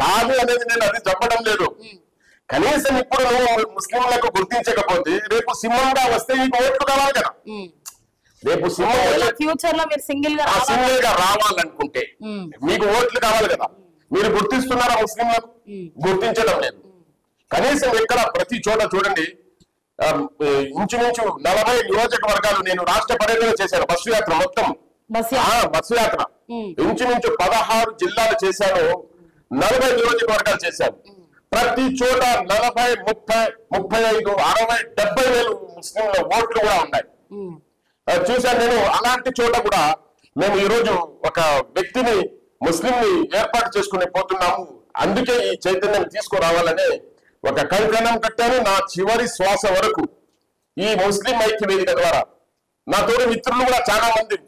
కాదు అనేది నేను అది చెప్పడం లేదు. కనీసం ఇప్పుడు నువ్వు ముస్లింలకు గుర్తించకపోతే రేపు సింహంగా వస్తే నీకు ఓట్లు కావాలి కదా. రేపు ఫ్యూచర్ లో మీరు సింగిల్ గా రావాలనుకుంటే మీకు ఓట్లు కావాలి కదా. మీరు గుర్తిస్తున్నారా ముస్లింలకు? గుర్తించడం లేదు. కనీసం ఎక్కడ ప్రతి చోట చూడండి, ఇంచుమించు 40 నియోజకవర్గాలు నేను రాష్ట్ర పర్యటన చేశాను. బస్సు యాత్ర మొత్తం బస్సు యాత్ర ఇంచుమించు 16 జిల్లాలు చేశాను, 40 నియోజకవర్గాలు చేశాను. ప్రతి చోట 40, 30, 35, 60, 70 వేలు ముస్లింల ఓట్లు కూడా ఉన్నాయి చూశాను నేను. అలాంటి చోట కూడా మేము ఈ రోజు ఒక వ్యక్తిని ముస్లింని ఏర్పాటు చేసుకుని పోతున్నాము. అందుకే ఈ చైతన్యం తీసుకురావాలనే ఒక కంకణం కట్టాను. నా చివరి శ్వాస వరకు ఈ ముస్లిం ఐక్య వేదిక ద్వారా నా తోటి మిత్రులు కూడా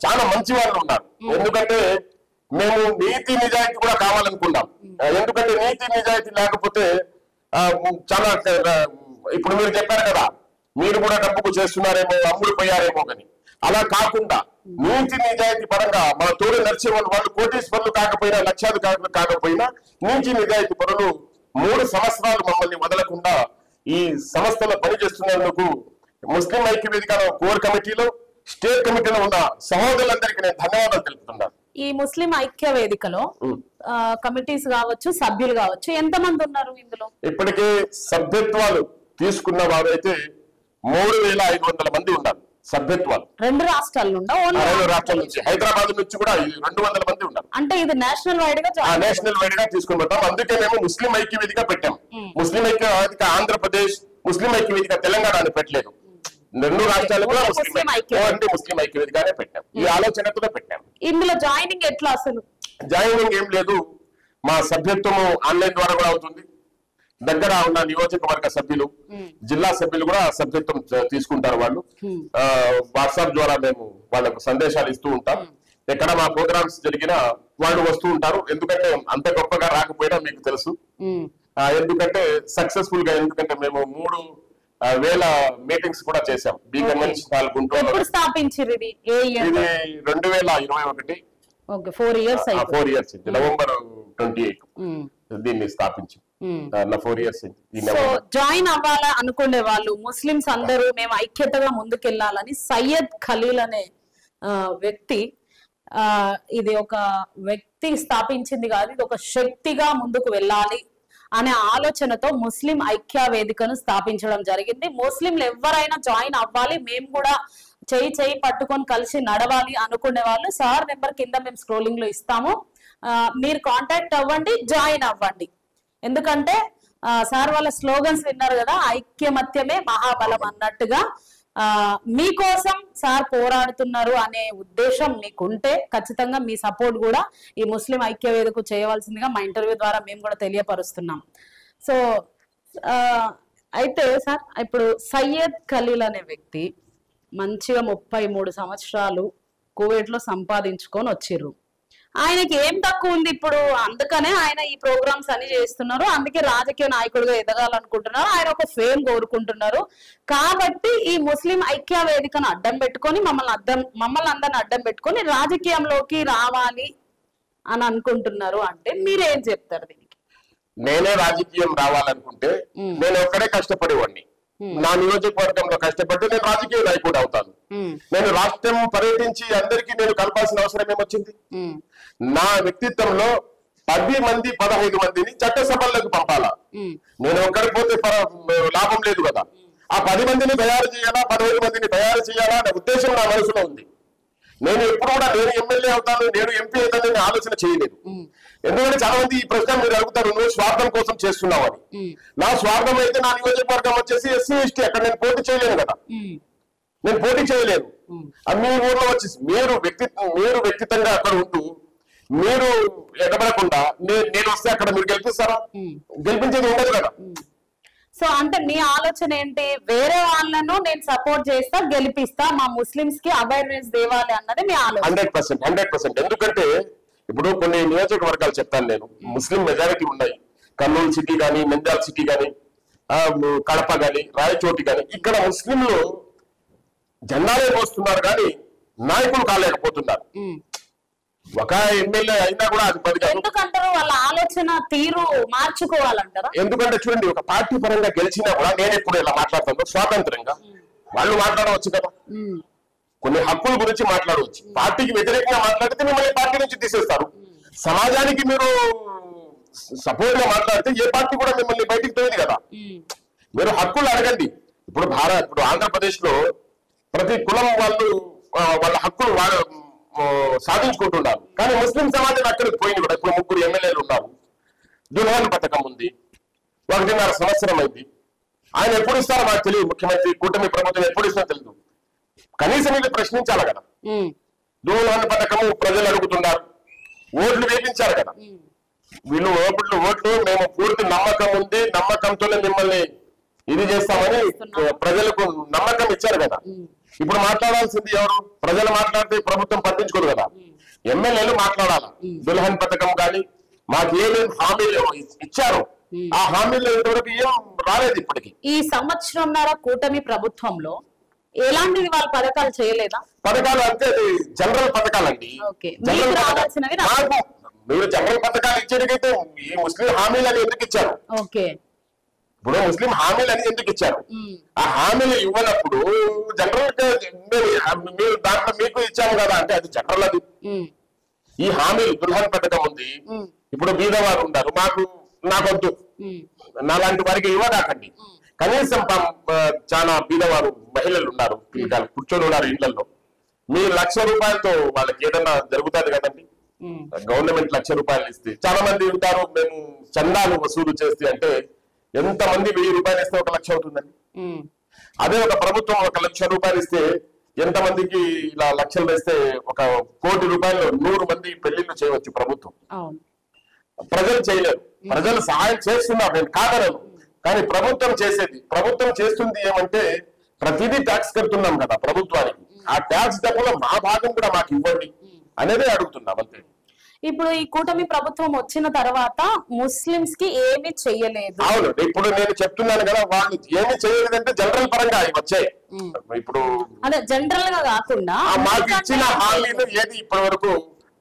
చాలా మంచి వాళ్ళు ఉన్నారు. ఎందుకంటే మేము నీతి నిజాయితీ కూడా కావాలనుకున్నాం. ఎందుకంటే నీతి నిజాయితీ లేకపోతే చాలా ఇప్పుడు మీరు చెప్పారు కదా, మీరు కూడా డబ్బుకు చేస్తున్నారేమో, అమ్ముడు పోయారేమో అని. అలా కాకుండా నీతి నిజాయితీ పరంగా మన తోడు నడిచే వాళ్ళు కోటీశ్వరులు కాకపోయినా, లక్షాధికారులు కాకపోయినా, నీతి నిజాయితీ పరులు 3 సంవత్సరాలు మమ్మల్ని వదలకుండా ఈ సంస్థలో పనిచేస్తున్నందుకు ముస్లిం ఐక్య వేదిక కోర్ కమిటీలో, స్టేట్ కమిటీలో ఉన్న సహోదరులందరికీ నేను ధన్యవాదాలు తెలుపుతున్నాను. ఈ ముస్లిం ఐక్య వేదికలో కమిటీస్ కావచ్చు, సభ్యులు కావచ్చు, ఎంతమంది ఉన్నారు ఇందులో? ఇప్పటికే సభ్యత్వాలు తీసుకున్న వారు అయితే 3500 మంది ఉన్నారు. సభ్యత్వాలు 2 రాష్ట్రాల నుండి, 2 రాష్ట్రాల నుంచి, హైదరాబాద్ నుంచి కూడా 200 మంది ఉన్నారు. అంటే ఇది నేషనల్ వైడ్ గా తీసుకుని పోతాం. అందుకే మేము ముస్లిం ఐక్య వేదిక పెట్టాం. ముస్లిం ఐక్య వేదిక ఆంధ్రప్రదేశ్, ముస్లిం ఐక్య వేదిక తెలంగాణ అని పెట్టలేదు. 2 రాష్ట్రాలు కూడా ముస్లిం ఐక్య వేదికనే పెట్టాం. ఈ ఆలోచనతో పెట్టాం. ఇందులో జాయినింగ్ ఎట్లా? అసలు జాయినింగ్ ఏం లేదు, మా సభ్యత్వము ఆన్లైన్ ద్వారా కూడా అవుతుంది. దగ్గర ఉన్న నియోజకవర్గ సభ్యులు, జిల్లా సభ్యులు కూడా సభ్యత్వం తీసుకుంటారు. వాళ్ళు వాట్సాప్ ద్వారా మేము వాళ్ళకు సందేశాలు ఇస్తూ ఉంటాం. ఎక్కడ మా ప్రోగ్రామ్స్ జరిగినా వాళ్ళు వస్తూ ఉంటారు. ఎందుకంటే అంత గొప్పగా రాకపోయినా మీకు తెలుసు, ఎందుకంటే సక్సెస్ఫుల్ గా, ఎందుకంటే మేము 3000 మీటింగ్స్ కూడా చేశాం. బీగం నుంచి గుంటూరు స్థాపించారు. ఇది 2021, 4 ఇయర్స్ నవంబర్ 28 దీన్ని స్థాపించాం. 4 ఇయర్స్. సో జాయిన్ అవ్వాలా అనుకునే వాళ్ళు, ముస్లింస్ అందరూ మేము ఐక్యతగా ముందుకెళ్లాలని సయ్యద్ ఖలీల్ అనే వ్యక్తి, ఇది ఒక వ్యక్తి స్థాపించింది కాదు, ఇది ఒక శక్తిగా ముందుకు వెళ్ళాలి అనే ఆలోచనతో ముస్లిం ఐక్య వేదికను స్థాపించడం జరిగింది. ముస్లింలు ఎవరైనా జాయిన్ అవ్వాలి, మేము కూడా చేయి పట్టుకొని కలిసి నడవాలి అనుకునే వాళ్ళు సార్ నెంబర్ కింద మేము స్క్రోలింగ్ లో ఇస్తాము, మీరు కాంటాక్ట్ అవ్వండి, జాయిన్ అవ్వండి. ఎందుకంటే సార్ వాళ్ళ స్లోగన్స్ విన్నారు కదా, ఐక్యమత్యమే మహాబలం అన్నట్టుగా మీకోసం సార్ పోరాడుతున్నారు అనే ఉద్దేశం మీకుంటే ఖచ్చితంగా మీ సపోర్ట్ కూడా ఈ ముస్లిం ఐక్య వేదికకు చేయవలసిందిగా మా ఇంటర్వ్యూ ద్వారా మేము కూడా తెలియపరుస్తున్నాం. సో అయితే సార్ ఇప్పుడు సయ్యద్ ఖలీల్ అనే వ్యక్తి మంచిగా 33 సంవత్సరాలు కువైట్ లో సంపాదించుకొని వచ్చిర్రు. ఆయనకి ఏం తక్కువ ఉంది ఇప్పుడు, అందుకనే ఆయన ఈ ప్రోగ్రామ్స్ అన్ని చేస్తున్నారు, అందుకే రాజకీయ నాయకుడిగా ఎదగాలనుకుంటున్నారు, ఆయన ఒక ఫేమ్ కోరుకుంటున్నారు. కాబట్టి ఈ ముస్లిం ఐక్య వేదికను అడ్డం పెట్టుకొని మమ్మల్ని అందరిని అడ్డం పెట్టుకొని రాజకీయంలోకి రావాలి అని అనుకుంటున్నారు అంటే మీరేం చెప్తారు దీనికి? నేనే రాజకీయం రావాలనుకుంటే నేను ఒక్కడే కష్టపడేవాడిని. నా నియోజకవర్గంలో కష్టపడితే నేను రాజకీయ నాయకుడు అవుతాను. నేను రాష్ట్రం పర్యటించి అందరికీ నేను కలపాల్సిన అవసరం ఏమొచ్చింది? నా వ్యక్తిత్వంలో 10 మంది 15 మందిని చట్టసభల్లోకి పంపాలా. నేను ఒక్కడి పోతే లాభం లేదు కదా. ఆ 10 మందిని తయారు చేయాలా, 15 మందిని తయారు చేయాలా అనే ఉద్దేశం నా మనసులో ఉంది. నేను ఎప్పుడు కూడా నేను ఎమ్మెల్యే అవుతాను, నేను ఎంపీ అవుతానని ఆలోచన చేయలేదు. ఎందుకంటే చాలా మంది ఈ ప్రశ్న మీరు అడుగుతారు, నువ్వు స్వార్థం కోసం చేస్తున్నావు అని. నా స్వార్థం అయితే నా నియోజకవర్గం వచ్చేసి ఎస్సీ ఎస్టీ, అక్కడ నేను పోటీ చేయలేను కదా. నేను పోటీ చేయలేను. మీ ఊర్లో వచ్చేసి మీరు వ్యక్తిత్వంగా అక్కడ ఉంటూ మీరు ఎగబడకుండా నేను వస్తే అక్కడ మీరు గెలిపిస్తారా? గెలిపించేది ఉండదు కదా. సో అంటే మీ ఆలోచన ఏంటి? వేరే వాళ్ళను నేను సపోర్ట్ చేస్తా, గెలిపిస్తా, మా ముస్లిమ్స్ కి అవేర్నెస్ దేవాలి అన్నది మీ ఆలోచన. 100%. ఎందుకంటే ఇప్పుడు కొన్ని నియోజకవర్గాలు చెప్తాను నేను, ముస్లిం మెజారిటీ ఉన్నాయి. కర్నూలు సిటీ కానీ, నంద్యాల సిటీ కానీ, కడప కానీ, రాయచోటి కానీ, ఇక్కడ ముస్లింలు జెండాలే మోస్తున్నారు కానీ నాయకులు కాలేకపోతున్నారు. ఒక ఎమ్మెల్యే అయినా కూడా అది 10 కాదు. ఎందుకంటారు? వాళ్ళ ఆలోచన తీరు మార్చుకోవాలంటారా? ఎందుకంటే చూడండి, ఒక పార్టీ పరంగా గెలిచినా కూడా నేను ఎప్పుడు ఇలా మాట్లాడుతాను స్వాతంత్రంగా, వాళ్ళు మాట్లాడవచ్చు కదా. కొన్ని హక్కుల గురించి మాట్లాడవచ్చు. పార్టీకి వ్యతిరేకంగా మాట్లాడితే మిమ్మల్ని పార్టీ నుంచి తీసేస్తారు. సమాజానికి మీరు సపోర్ట్ గా మాట్లాడితే ఏ పార్టీ కూడా మిమ్మల్ని బయటికి తోయదు కదా. మీరు హక్కులు అడగండి. ఇప్పుడు ఆంధ్రప్రదేశ్ లో ప్రతి కులం వాళ్ళు వాళ్ళ హక్కులు సాధించుకుంటున్నారు. కానీ ముస్లిం సమాజం అక్కడికి పోయింది కూడా. ఇప్పుడు 3 ఎమ్మెల్యేలు ఉన్నారు. దుల్హన్ పథకం ఉంది, 1.5 సంవత్సరం అయింది. ఆయన ఎప్పుడు ఇస్తారో మాకు తెలియదు. ముఖ్యమంత్రి కూటమి ప్రభుత్వం ఎప్పుడు ఇస్తారో తెలియదు. కనీసం వీళ్ళు ప్రశ్నించాలి కదా. దుల్హన్ పథకము ప్రజలు అడుగుతున్నారు, ఓట్లు వేపించారు కదా. వీళ్ళు ఓట్లు మేము పూర్తి నమ్మకం ఉంది, నమ్మకంతోనే మిమ్మల్ని ఇది చేస్తామని ప్రజలకు నమ్మకం ఇచ్చారు కదా. ఇప్పుడు మాట్లాడాల్సింది ఎవరు? ప్రజలు మాట్లాడితే ప్రభుత్వం పట్టించుకోరు కదా. ఎమ్మెల్యేలు మాట్లాడాలి. దుల్హన్ పథకం కానీ మాకు ఏమేమి హామీలు ఇచ్చారు, ఆ హామీలు ఇంతవరకు ఏం రాలేదు ఇప్పటికి. ఈ సంవత్సరంన్నర కూటమి ప్రభుత్వంలో ఎలాంటిది వాళ్ళ పథకాలు చేయలేదా? పథకాలు అంటే జనరల్ పథకాలండి. మీరు జనరల్ పథకాలు ఇచ్చేటికైతే ఈ ముస్లిం హామీలని ఎందుకు ఇచ్చారు? ఇప్పుడు ముస్లిం హామీలు అని ఎందుకు ఇచ్చారు? ఆ హామీలు ఇవ్వనప్పుడు జనరల్ మీరు దాంట్లో మీకు ఇచ్చాము కదా అంటే అది జనరల్. అది ఈ హామీలు దుల్హన్ పథకం ఉంది. ఇప్పుడు బీదవారు ఉన్నారు, నాకొద్దు, నాలాంటి వారికి ఇవ్వదాకండి. కనీసం చాలా బీదవారు మహిళలు ఉన్నారు, పిల్లలు కూర్చొని ఉన్నారు ఇళ్లలో. మీరు 1,00,000 రూపాయలతో వాళ్ళకి ఏదన్నా జరుగుతుంది కదండి. గవర్నమెంట్ 1,00,000 రూపాయలు ఇస్తే చాలా మంది ఉంటారు, మేము చందాలు వసూలు చేస్తే అంటే ఎంతమంది 1,000 రూపాయలు ఇస్తే 1,00,000 అవుతుందండి. అదే ఒక ప్రభుత్వం 1,00,000 రూపాయలు ఇస్తే ఎంతమందికి ఇలా లక్షలు వేస్తే 1 కోటి రూపాయలు 100 మంది పెళ్లిళ్ళు చేయవచ్చు ప్రభుత్వం. ప్రజలు చేయలేరు. ప్రజలు సహాయం చేస్తున్నారు, నేను కాదనను. కానీ ప్రభుత్వం చేస్తుంది ఏమంటే ప్రతిదీ ట్యాక్స్ కడుతున్నాం కదా ప్రభుత్వానికి. ఆ ట్యాక్స్ డబ్బులో మా భాగం కూడా మాకు ఇవ్వండి అనేది అడుగుతున్నాం అంతే. ఇప్పుడు ఈ కూటమి ప్రభుత్వం వచ్చిన తర్వాత ముస్లింస్ కి ఏమి చెయ్యలేదు. అవును, ఇప్పుడు నేను చెప్తున్నాను కదా, వాళ్ళు ఏమి చేయలేదంటే జనరల్ పరంగా వచ్చాయి. ఇప్పుడు అదే జనరల్ గా కాకుండా మాకు ఇచ్చిన హామీలు ఏది ఇప్పటి వరకు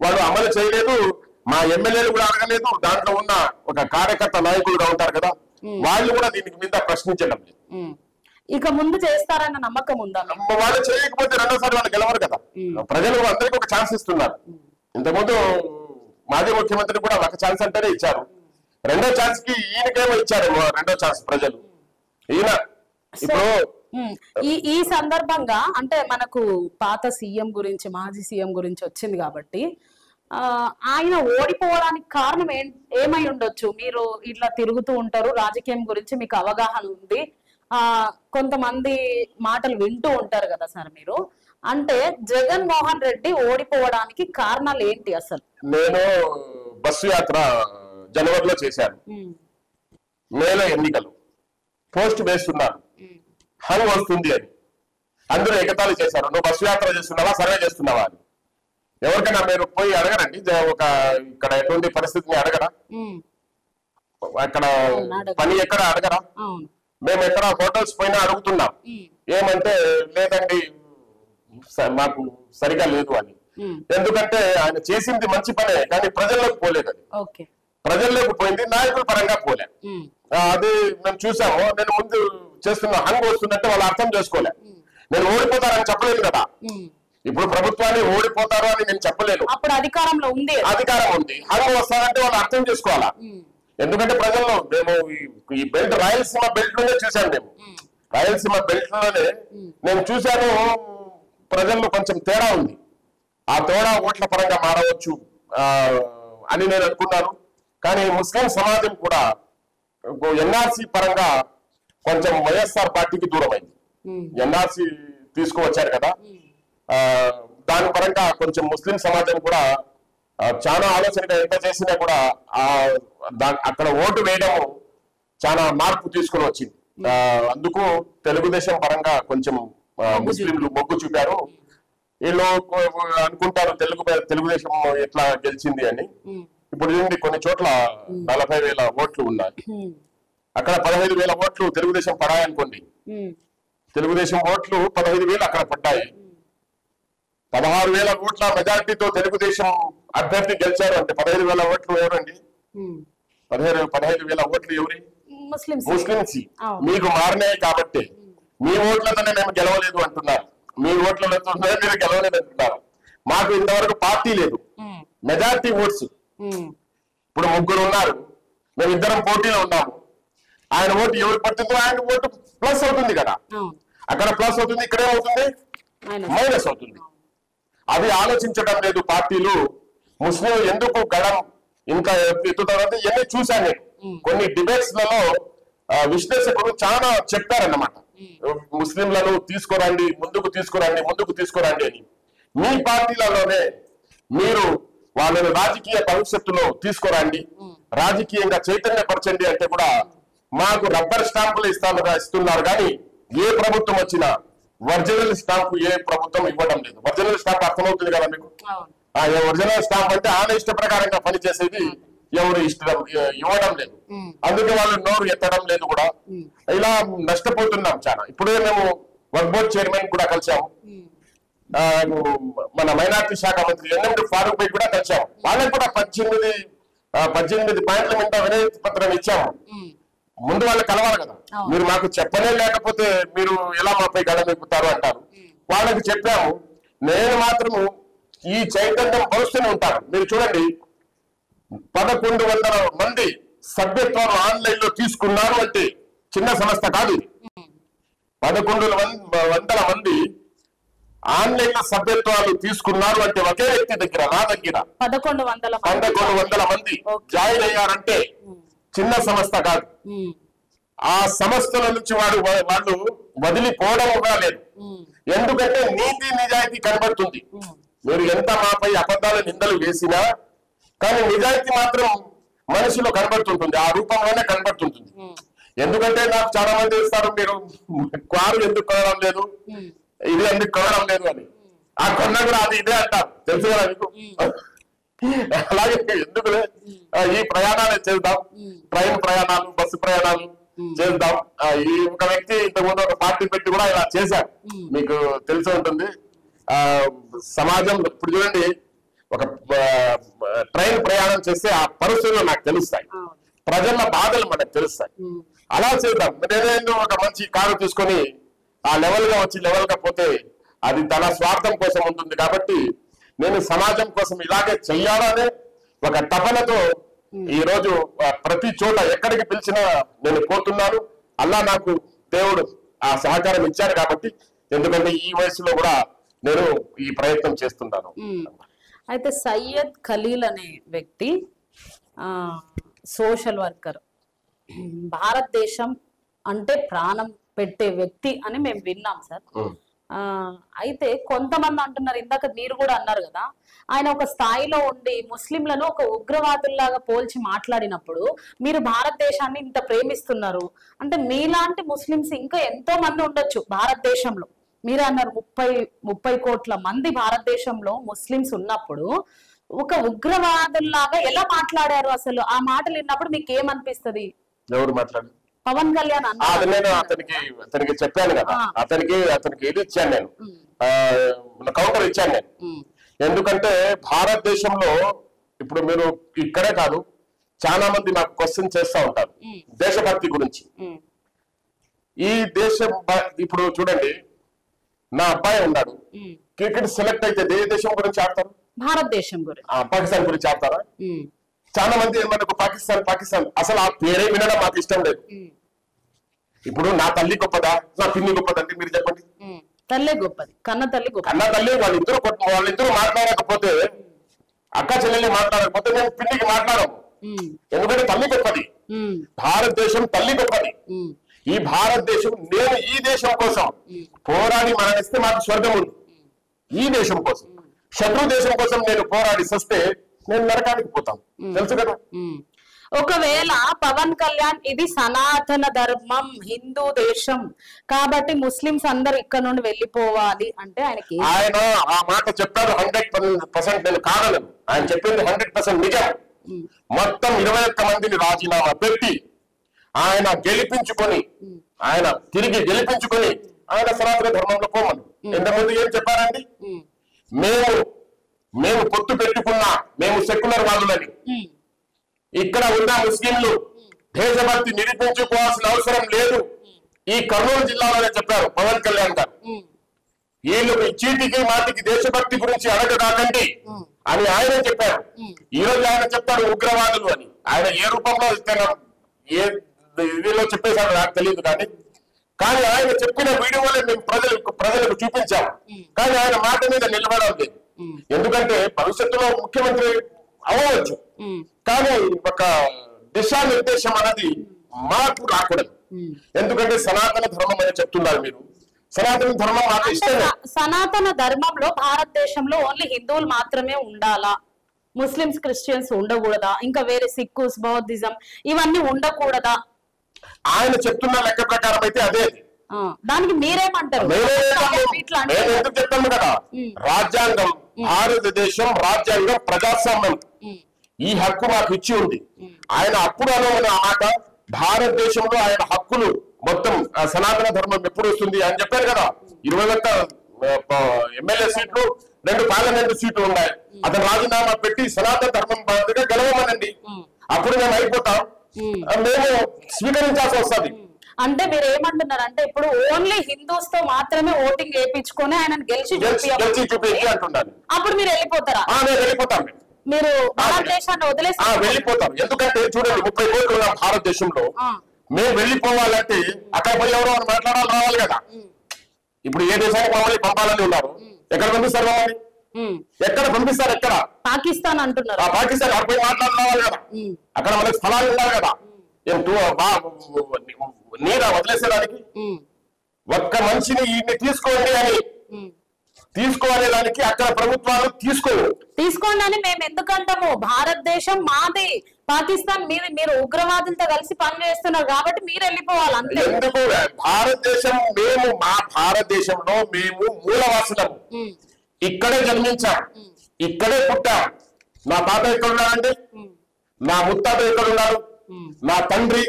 వాళ్ళు అమలు చేయలేదు. మా ఎమ్మెల్యేలు కూడా అడగలేదు. దాంట్లో ఉన్న ఒక కార్యకర్త నాయకులుగా ఉంటారు కదా, వాళ్ళు కూడా దీనికి మీద ప్రశ్నించడం లేదు. ఇక ముందు చేస్తారన్న నమ్మకం ఉందా? వాళ్ళు చేయకపోతే రెండోసారి వాళ్ళు గెలవరు కదా. ప్రజలు అందరికీ ఒక ఛాన్స్ ఇస్తున్నారు. ఇంతకుముందు మాజీ ముఖ్యమంత్రి కూడా ఒక ఛాన్స్ అంటేనే ఇచ్చారు. రెండో ఛాన్స్ కి ఈయనకేమో ఇచ్చారు రెండో ఛాన్స్ ప్రజలు. ఈయన ఇప్పుడు ఈ సందర్భంగా అంటే మనకు పాత సీఎం గురించి, మాజీ సీఎం గురించి వచ్చింది కాబట్టి ఆయన ఓడిపోవడానికి కారణం ఏమై ఉండొచ్చు? మీరు ఇట్లా తిరుగుతూ ఉంటారు, రాజకీయం గురించి మీకు అవగాహన ఉంది, కొంతమంది మాటలు వింటూ ఉంటారు కదా సార్ మీరు. అంటే జగన్మోహన్ రెడ్డి ఓడిపోవడానికి కారణాలు ఏంటి అసలు? నేను బస్సు యాత్ర జనవరిలో చేశాను, మేలో ఎన్నికలు, పోస్ట్ వేస్తున్నారు, హంగ్ వస్తుంది అని అందరూ ఎగతాళి చేశారు. నువ్వు బస్సు యాత్ర చేస్తున్నావా, సర్వే చేస్తున్నావా అని. ఎవరికైనా మీరు పోయి అడగరండి, ఒక ఇక్కడ ఎటువంటి పరిస్థితిని అడగరా, అక్కడ పని ఎక్కడ అడగరా? మేము ఎక్కడ హోటల్స్ పైన అడుగుతున్నాం, ఏమంటే లేదండి మాకు సరిగా లేదు అని. ఎందుకంటే ఆయన చేసింది మంచి పనే, కానీ ప్రజల్లోకి పోలేదు. అది ప్రజల్లోకి పోయింది, నాయకుల పరంగా పోలే. అది మేము చూసాము. నేను ముందు చేస్తున్న హంగ్ వస్తుందంటే వాళ్ళు అర్థం చేసుకోలే. నేను ఓడిపోతారని చెప్పలేదు కదా, ఇప్పుడు ప్రభుత్వాన్ని ఓడిపోతారు అని నేను చెప్పలేను. అప్పుడు అధికారంలో ఉంది, అధికారం ఉంది, హంగ్ వస్తారంటే వాళ్ళు అర్థం చేసుకోవాలా. ఎందుకంటే ప్రజల్లో మేము ఈ బెల్ట్ రాయలసీమ బెల్ట్ లోనే చూశాను. మేము రాయలసీమ బెల్ట్ లోనే నేను చూశాను, ప్రజల్లో కొంచెం తేడా ఉంది. ఆ తేడా ఓట్ల పరంగా మారవచ్చు అని నేను అనుకున్నాను. కానీ ముస్లిం సమాజం కూడా ఎన్ఆర్సీ పరంగా కొంచెం వైఎస్ఆర్ పార్టీకి దూరం అయింది. ఎన్ఆర్సీ తీసుకువచ్చారు కదా, దాని పరంగా కొంచెం ముస్లిం సమాజం కూడా చాలా ఆలోచనగా ఎంత చేసినా కూడా అక్కడ ఓటు వేయడము చాలా మార్పు తీసుకుని వచ్చింది. అందుకు తెలుగుదేశం పరంగా కొంచెం ముస్లింలు మొగ్గు చూపారు. వీళ్ళు అనుకుంటారు తెలుగుదేశం ఎట్లా గెలిచింది అని. ఇప్పుడు చూడండి, కొన్ని చోట్ల 40,000 ఓట్లు ఉన్నాయి, అక్కడ 15,000 ఓట్లు తెలుగుదేశం పడాయనుకోండి. తెలుగుదేశం ఓట్లు 15,000 అక్కడ పడ్డాయి. 16,000 ఓట్ల మెజారిటీతో తెలుగుదేశం అభ్యర్థి గెలిచారు అంటే 15,000 ఓట్లు ఎవరండి? 15,000 ఓట్లు ఎవరి? ముస్లింస్. మీకు మారినాయి కాబట్టి మీ ఓట్లతోనే మేము గెలవలేదు అంటున్నారు, మీ ఓట్లతోనే మీరు గెలవలేదు అంటున్నారు. మాకు ఇంతవరకు పార్టీ లేదు, మెజారిటీ ఓట్స్. ఇప్పుడు 3 ఉన్నారు, మేము 2 పోటీలో ఉన్నాము. ఆయన ఓటు ఎవరు పడుతుందో ఆయన ఓటు ప్లస్ అవుతుంది కదా, అక్కడ ప్లస్ అవుతుంది, ఇక్కడ ఏమవుతుంది? మైనస్ అవుతుంది. అది ఆలోచించడం లేదు పార్టీలు. ముస్లిం ఎందుకు గడం ఇంకా ఎత్తుతారంటే ఇవన్నీ చూశాను నేను. కొన్ని డిబేట్స్ లలో విశ్లేషకులు చాలా చెప్పారన్నమాట, ముస్లింలను తీసుకురండి, ముందుకు తీసుకురండి అని. మీ పార్టీలలోనే మీరు వాళ్ళని రాజకీయ భవిష్యత్తులో తీసుకురండి, రాజకీయంగా చైతన్యపరచండి అంటే కూడా మాకు రబ్బర్ స్టాంపులు ఇస్తున్నారు. కానీ ఏ ప్రభుత్వం వచ్చినా ఒరిజినల్ స్టాంప్ ఏ ప్రభుత్వం ఇవ్వడం లేదు. ఒరిజినల్ స్టాంప్ అర్థమవుతుంది కదా మీకు? ఒరిజినల్ స్టాంప్ అంటే ఆయన ఇష్ట ప్రకారంగా పనిచేసేది ఎవరు ఇవ్వడం లేదు. అందుకే వాళ్ళు నోరు ఎత్తడం లేదు కూడా. ఇలా నష్టపోతున్నాం చాలా. ఇప్పుడే మేము వర్క్ బోర్డ్ చైర్మన్ కూడా కలిసాము, మన మైనార్టీ శాఖ మంత్రి ఎన్ఎండి ఫారూక్ భాయ్ కూడా కలిసాము. వాళ్ళకి కూడా 18 పాయింట్ల మీద వినతి పత్రం ఇచ్చాము. ముందు వాళ్ళు కలవాలి కదా, మీరు మాకు చెప్పనే లేకపోతే మీరు ఎలా మాపై గడమెక్కుతారు అంటారు. వాళ్ళకి చెప్పాము. నేను మాత్రము ఈ చైతన్యం పరుస్తూనే ఉంటాను. మీరు చూడండి, 1100 మంది సభ్యత్వాలు ఆన్లైన్ లో తీసుకున్నారు అంటే చిన్న సంస్థ కాదు. 1100 మంది ఆన్లైన్ లో సభ్యత్వాలు తీసుకున్నారు అంటే ఒకే వ్యక్తి దగ్గర, నా దగ్గర 1100 మంది జాయిన్ అయ్యారంటే చిన్న సంస్థ కాదు. ఆ సంస్థల నుంచి వాళ్ళు వదిలిపోవడం లేదు. ఎందుకంటే నీతి నిజాయితీ కనబడుతుంది. మీరు ఎంత మాపై అబద్ధాల నిందలు వేసినా కానీ నిజాయితీ మాత్రం మనిషిలో కనబడుతుంటుంది, ఆ రూపంలోనే కనబడుతుంటుంది. ఎందుకంటే నాకు చాలా మంది ఇస్తారు, మీరు కారు ఎందుకు కొనడం లేదు, ఇది ఎందుకు కొనడం లేదు అని. ఆ కొన్నా కూడా అది ఇదే అంటారు, తెలుసు కదా మీకు. అలాగే ఎందుకులే ఈ ప్రయాణాలు చేద్దాం, ట్రైన్ ప్రయాణాలు, బస్సు ప్రయాణాలు చేద్దాం. ఈ ఒక వ్యక్తి ఇంతకుముందు ఒక పార్టీ పెట్టి కూడా ఇలా చేశారు, మీకు తెలిసి ఉంటుంది. సమాజం ఇప్పుడు చూడండి, ఒక ట్రైన్ ప్రయాణం చేస్తే ఆ పరిస్థితులు నాకు తెలుస్తాయి, ప్రజల బాధలు మనకు తెలుస్తాయి. అలా చేద్దాం. నేనేదో ఒక మంచి కారు తీసుకొని ఆ లెవెల్ గా వచ్చి లెవెల్ గా పోతే అది తన స్వార్థం కోసం ఉంటుంది. కాబట్టి నేను సమాజం కోసం ఇలాగే చెయ్యాలనే ఒక తపనతో ఈ రోజు ప్రతి చోట ఎక్కడికి పిలిచినా నేను పోతున్నాను. అల్లా నాకు దేవుడు ఆ సహకారం ఇచ్చారు కాబట్టి, ఎందుకంటే ఈ వయసులో కూడా నేను ఈ ప్రయత్నం చేస్తున్నాను. అయితే సయ్యద్ ఖలీల్ అనే వ్యక్తి సోషల్ వర్కర్, భారతదేశం అంటే ప్రాణం పెట్టే వ్యక్తి అని మేము విన్నాం సార్. అయితే కొంతమంది అంటున్నారు, ఇందాక మీరు కూడా అన్నారు కదా, ఆయన ఒక స్థాయిలో ఉండి ముస్లింలను ఒక ఉగ్రవాదుల్లాగా పోల్చి మాట్లాడినప్పుడు మీరు భారతదేశాన్ని ఇంత ప్రేమిస్తున్నారు అంటే మీలాంటి ముస్లింస్ ఇంకా ఎంతో మంది ఉండొచ్చు భారతదేశంలో. మీరు అన్నారు 30 కోట్ల మంది భారతదేశంలో ముస్లింస్ ఉన్నప్పుడు ఒక ఉగ్రవాదుల్లాగా ఎలా మాట్లాడారు? అసలు ఆ మాటలు విన్నప్పుడు మీకు ఏమనిపిస్తుంది? ఎవరు మాట్లాడారు? పవన్ కళ్యాణ్ నేను అతనికి చెప్పాను కదా, అతనికి ఇది ఇచ్చాను, నేను కౌంటర్ ఇచ్చాను నేను. ఎందుకంటే భారతదేశంలో ఇప్పుడు మీరు ఇక్కడే కాదు చాలా మంది నాకు క్వశ్చన్ చేస్తూ ఉంటారు దేశభక్తి గురించి. ఈ దేశం ఇప్పుడు చూడండి, నా అబ్బాయి ఉన్నాడు, క్రికెట్ సెలెక్ట్ అయితే ఏ దేశం గురించి ఆడతారు? భారతదేశం గురించి. పాకిస్తాన్ గురించి ఆడతారా? చాలా మంది మనకు పాకిస్తాన్ అసలు ఆ పేరే వినడం మాకు ఇష్టం లేదు. ఇప్పుడు నా తల్లి గొప్పదా, నా పిన్ని గొప్పదంటే మీరు చెప్పండి. తల్లే గొప్పది, కన్న తల్లి గొప్ప. కన్న తల్లి వాళ్ళిద్దరు మాట్లాడకపోతే, అక్క చెల్లెల్ని మాట్లాడకపోతే మేము పిన్నికి మాట్లాడము. ఎందుకంటే తల్లి గొప్పది, భారతదేశం తల్లి గొప్పది. ఈ భారతదేశం, నేను ఈ దేశం కోసం పోరాడి మరణిస్తే మాకు స్వర్గం ఉంది. ఈ దేశం కోసం, శత్రు దేశం కోసం నేను పోరాడి సస్తే నేను నరకానికి పోతాను, తెలుసు కదా. ఒకవేళ పవన్ కళ్యాణ్ ఇది సనాతన ధర్మం, హిందూ దేశం కాబట్టి ముస్లింస్ అందరు ఇక్కడ నుండి వెళ్ళిపోవాలి అంటే ఆయన ఆ మాట చెప్పారు 100% నేను కాదను. ఆయన చెప్పింది 100% నిజం. మొత్తం 21 మందిని రాజీనామా పెట్టి ఆయన తిరిగి గెలిపించుకొని ఆయన సనాతన ధర్మంలో పోమని. ఇంతకుముందు ఏం చెప్పారండి? మేము పొత్తు పెట్టుకున్నా మేము సెక్యులర్ వాళ్ళని, ఇక్కడ ఉన్న ముస్లింలు దేశభక్తి నిరూపించుకోవాల్సిన అవసరం లేదు. ఈ కర్నూలు జిల్లాలోనే చెప్పారు పవన్ కళ్యాణ్ గారు, వీళ్ళు చీటికి మాటికి దేశభక్తి గురించి అడగదాకండి అని ఆయన చెప్పారు. ఈ రోజు ఆయన చెప్తాడు ఉగ్రవాదులు అని. ఆయన ఏ రూపంలో ఏ ఇదిలో చెప్పేశాడు నాకు తెలియదు, కానీ ఆయన చెప్పిన వీడియోలే మేము ప్రజలకు చూపించాము. కానీ ఆయన మాట మీద నిలబడడం లేదు. ఎందుకంటే భవిష్యత్తులో ముఖ్యమంత్రి అవ్వచ్చు, కానీ ఒక దిశానిర్దేశం అనేది మాకు రాకూడదు. ఎందుకంటే సనాతన ధర్మం అని చెప్తున్నారు మీరు. సనాతన ధర్మం మాకు ఇష్టమే. సనాతన ధర్మంలో భారతదేశంలో ఓన్లీ హిందువులు మాత్రమే ఉండాలా, ముస్లిమ్స్ క్రిస్టియన్స్ ఉండకూడదా? ఇంకా వేరే సిక్కుస్, బౌద్ధిజం ఇవన్నీ ఉండకూడదా? ఆయన చెప్తున్న లెక్క ప్రకారం అయితే అదే. దానికి మీరేమంటారు? మేము ఎందుకు చెప్తాము కదా, రాజ్యాంగం, భారతదేశం రాజ్యాంగం ప్రజాస్వామ్యం, ఈ హక్కు మాకు ఇచ్చి ఉంది. ఆయన అప్పుడు అనుకున్న మాట, భారతదేశంలో ఆయన హక్కులు మొత్తం సనాతన ధర్మం ఎప్పుడు వస్తుంది అని చెప్పారు కదా. 21 ఎమ్మెల్యే సీట్లు, 2 పార్లమెంటు సీట్లు ఉన్నాయి. అతను రాజీనామా పెట్టి సనాతన ధర్మం బాధ్యతగా గెలవమనండి, అప్పుడు మేము అయిపోతాం. మేము స్వీకరించాల్సి వస్తుంది. అంటే మీరు ఏమంటున్నారు అంటే ఇప్పుడు ఓన్లీ హిందూస్ తో మాత్రమే ఓటింగ్ వేయించుకొని ఆయన గెలిచి చూపించి అంటున్నాను. అప్పుడు మీరు వెళ్ళిపోతారా? వెళ్ళిపోతాం. మీరు భారతదేశాన్ని వదిలేసి వెళ్ళిపోతాం. ఎందుకంటే చూడండి, 30 కోట్లు ఉన్న భారతదేశంలో మేము వెళ్ళిపోవాలంటే అక్కడ పోయి ఎవరో మాట్లాడాలి, రావాలి కదా. ఇప్పుడు ఏ దేశానికి మమ్మల్ని పంపాలని ఉన్నారు, ఎక్కడ పంపిస్తారు మమ్మల్ని? ఎక్కడ పంపిస్తారు? ఎక్కడ? పాకిస్తాన్ అంటున్నారు. పాకిస్తాన్ అక్కడ పోయి మాట్లాడి రావాలి కదా. అక్కడ మనకి స్థలాలు ఉండాలి కదా. నీరా వదిలేసేదానికి? ఒక్క మనిషిని ఈయన్ని తీసుకోండి అని తీసుకోవాలనే దానికి అక్కడ ప్రభుత్వాలు తీసుకోండి అని మేము ఎందుకంటాము? భారతదేశం మాది, పాకిస్తాన్ మీది. మీరు ఉగ్రవాదులతో కలిసి పని చేస్తున్నారు కాబట్టి మీరు వెళ్ళిపోవాలి అంతే. ఎందుకు? భారతదేశం మా భారతదేశంలో మేము మూలవాసులము, ఇక్కడే జన్మించాం, ఇక్కడే పుట్టాం. నా తాత ఎక్కడున్నారండి? నా ముత్తాత ఎక్కడున్నారు? నా తండ్రి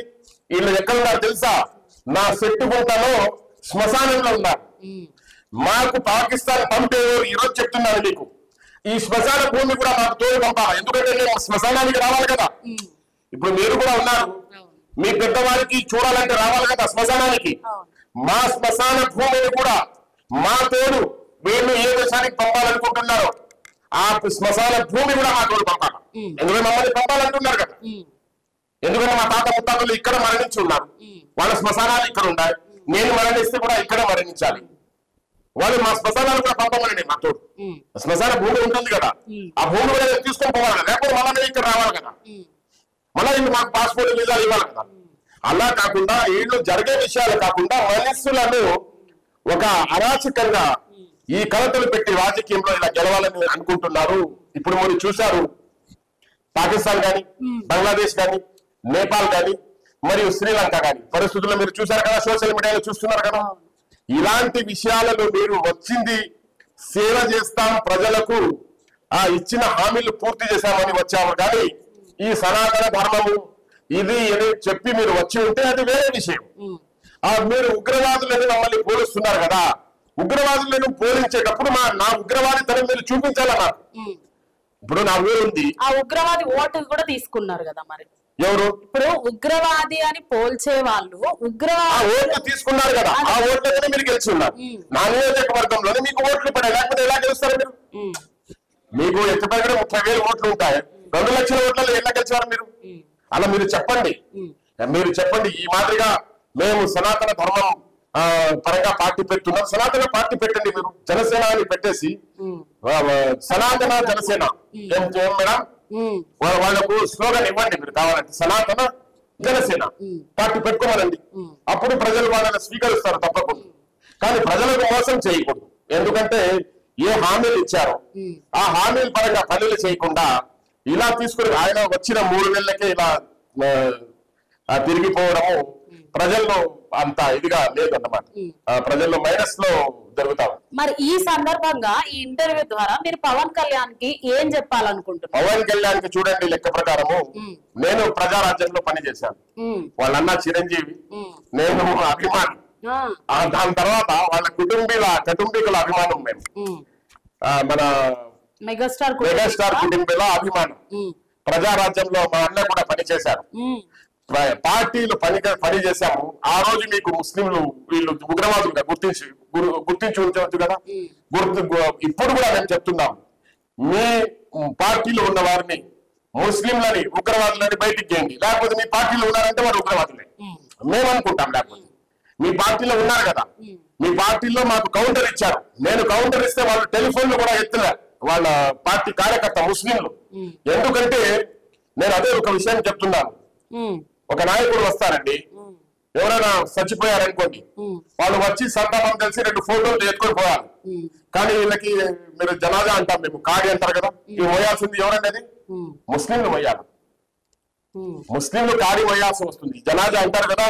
వీళ్ళు ఎక్కడున్నారు తెలుసా? నా చెట్టుగుంటలో శ్మశానంలో ఉన్నారు. మాకు పాకిస్తాన్ పంపేవారు ఈరోజు చెప్తున్నాను మీకు, ఈ శ్మశాన భూమి కూడా మాకు తోడు పంపాలి. ఎందుకంటే మేము శ్మశానానికి రావాలి కదా. ఇప్పుడు మీరు కూడా ఉన్నారు, మీ పెద్దవారికి చూడాలంటే రావాలి కదా శ్మశానానికి. మా శ్మశాన భూమిని కూడా మా తోడు వీళ్ళు ఏ దేశానికి పంపాలనుకుంటున్నారో ఆ శ్మశాన భూమి కూడా మా తోడు పంపాలి. ఎందుకంటే మమ్మల్ని పంపాలంటున్నారు కదా. ఎందుకంటే మా తాత ముత్తాతలు ఇక్కడ మరణించి ఉన్నారు, వాళ్ళ శ్మశానాలు ఇక్కడ ఉన్నాయి. నేను మరణిస్తే కూడా ఇక్కడే మరణించాలి. వాళ్ళు మా శ్మశానాలు కూడా పంపమనండి మా తోడు. శ్మశాన భూమి ఉంటుంది కదా, ఆ భూమి కూడా తీసుకొని పోవాలి కదా. లేకపోతే మళ్ళీ ఇక్కడ రావాలి కదా, మళ్ళీ మాకు పాస్పోర్ట్ వీసాలు ఇవ్వాలి కదా. అలా కాకుండా వీళ్ళు జరిగే విషయాలు కాకుండా మనుషులను ఒక అరాచకంగా ఈ కలతలు పెట్టి రాజకీయంలో ఇలా గెలవాలని అనుకుంటున్నారు. ఇప్పుడు మీరు చూశారు పాకిస్తాన్ కానీ, బంగ్లాదేశ్ కానీ, నేపాల్ కానీ, మరియు శ్రీలంక కానీ పరిస్థితుల్లో మీరు చూశారు కదా, సోషల్ మీడియాలో చూస్తున్నారు కదా. ఇలాంటి విషయాలలో మీరు వచ్చింది సేవ చేస్తాం, ప్రజలకు ఇచ్చిన హామీలు పూర్తి చేశామని వచ్చాము. కానీ ఈ సనాతన ధర్మము ఇది అని చెప్పి మీరు వచ్చి ఉంటే అది వేరే విషయం. మీరు ఉగ్రవాదులను మమ్మల్ని పోలుస్తున్నారు కదా, ఉగ్రవాదులను పోలించేటప్పుడు నా ఉగ్రవాదితనం మీరు చూపించాలా నాకు. ఇప్పుడు నా ఊరు ఉంది, ఆ ఉగ్రవాది ఓటు కూడా తీసుకున్నారు కదా, మరి ఎవరు ఇప్పుడు ఉగ్రవాది అని పోల్చే వాళ్ళు ఓట్లు తీసుకున్నారు కదా, ఆ ఓట్లతోనే మీరు గెలుచున్నారు. నా నియోజకవర్గంలోనే మీకు ఓట్లు పడే, లేకపోతే ఎలా గెలుస్తారు మీరు? మీకు ఎత్తుపైన 30,000 ఓట్లు ఉంటాయి, 2 లక్షల ఓట్లలో ఎలా గెలిచారు మీరు? అలా మీరు చెప్పండి. ఈ మాదిరిగా మేము సనాతన ధర్మం పరంగా పార్టీ పెడుతున్నాం, సనాతన పార్టీ పెట్టండి. మీరు జనసేన అని పెట్టేసి సనాతన జనసేన మేడం వాళ్ళకు స్లోగన్ ఇవ్వండి. మీరు కావాలంటే సనాతన జనసేన పార్టీ పెట్టుకోవాలండి. అప్పుడు ప్రజలు వాళ్ళని స్వీకరిస్తారు తప్పకుండా. కానీ ప్రజలకు మోసం చేయకూడదు. ఎందుకంటే ఏ హామీలు ఇచ్చారో ఆ హామీల పరంగా పనులు చేయకుండా ఇలా తీసుకుని ఆయన వచ్చిన 3 నెలలకే ఇలా తిరిగిపోవడము ప్రజల్లో అంత ఇదిగా లేదన్నమాట. ప్రజల్లో మైనస్ లో జరుగుతాం. మరి ఈ సందర్భంగా ఈ ఇంటర్వ్యూ ద్వారా మీరు పవన్ కళ్యాణ్ కి ఏం చెప్పాలనుకుంటున్నారు? పవన్ కళ్యాణ్ కి చూడండి, లెక్క ప్రకారము నేను ప్రజారాజ్యంలో పనిచేశాను, వాళ్ళన్న చిరంజీవి, నేను అభిమాని. దాని తర్వాత వాళ్ళ కుటుంబీకుల అభిమానం మేము, మన మెగాస్టార్ కుటుంబీల అభిమానం. ప్రజారాజ్యంలో మా అన్న కూడా పనిచేశారు, పార్టీలు పని చేశాము. ఆ రోజు మీకు ముస్లింలు వీళ్ళు ఉగ్రవాదులుగా గుర్తించి ఉంచవచ్చు కదా. ఇప్పుడు కూడా మేము చెప్తున్నాం, మీ పార్టీలో ఉన్న వారిని ముస్లింలని ఉగ్రవాదులని బయటికి చేయండి, లేకపోతే మీ పార్టీలో ఉన్నారంటే వారు ఉగ్రవాదులే మేము అనుకుంటాం. లేకపోతే మీ పార్టీలో ఉన్నారు కదా, మీ పార్టీలో మాకు కౌంటర్ ఇచ్చారు, నేను కౌంటర్ ఇస్తే వాళ్ళు టెలిఫోన్లు కూడా ఎత్తులే వాళ్ళ పార్టీ కార్యకర్త ముస్లింలు. ఎందుకంటే నేను అదే ఒక విషయం చెప్తున్నాను, ఒక నాయకుడు వస్తారండి, ఎవరైనా చచ్చిపోయారనుకోండి, వాళ్ళు వచ్చి సంతాపం తెలిసి 2 ఫోటోలు ఎత్తుకొని పోవాలి. కానీ వీళ్ళకి మీరు జనాజా అంటాం మేము, కాడి అంటారు కదా, ఇవి మోయాల్సింది ఎవరనేది ముస్లింలు మోయాలి. ముస్లింలు కాడి మోయాల్సి వస్తుంది, జనాజా అంటారు కదా.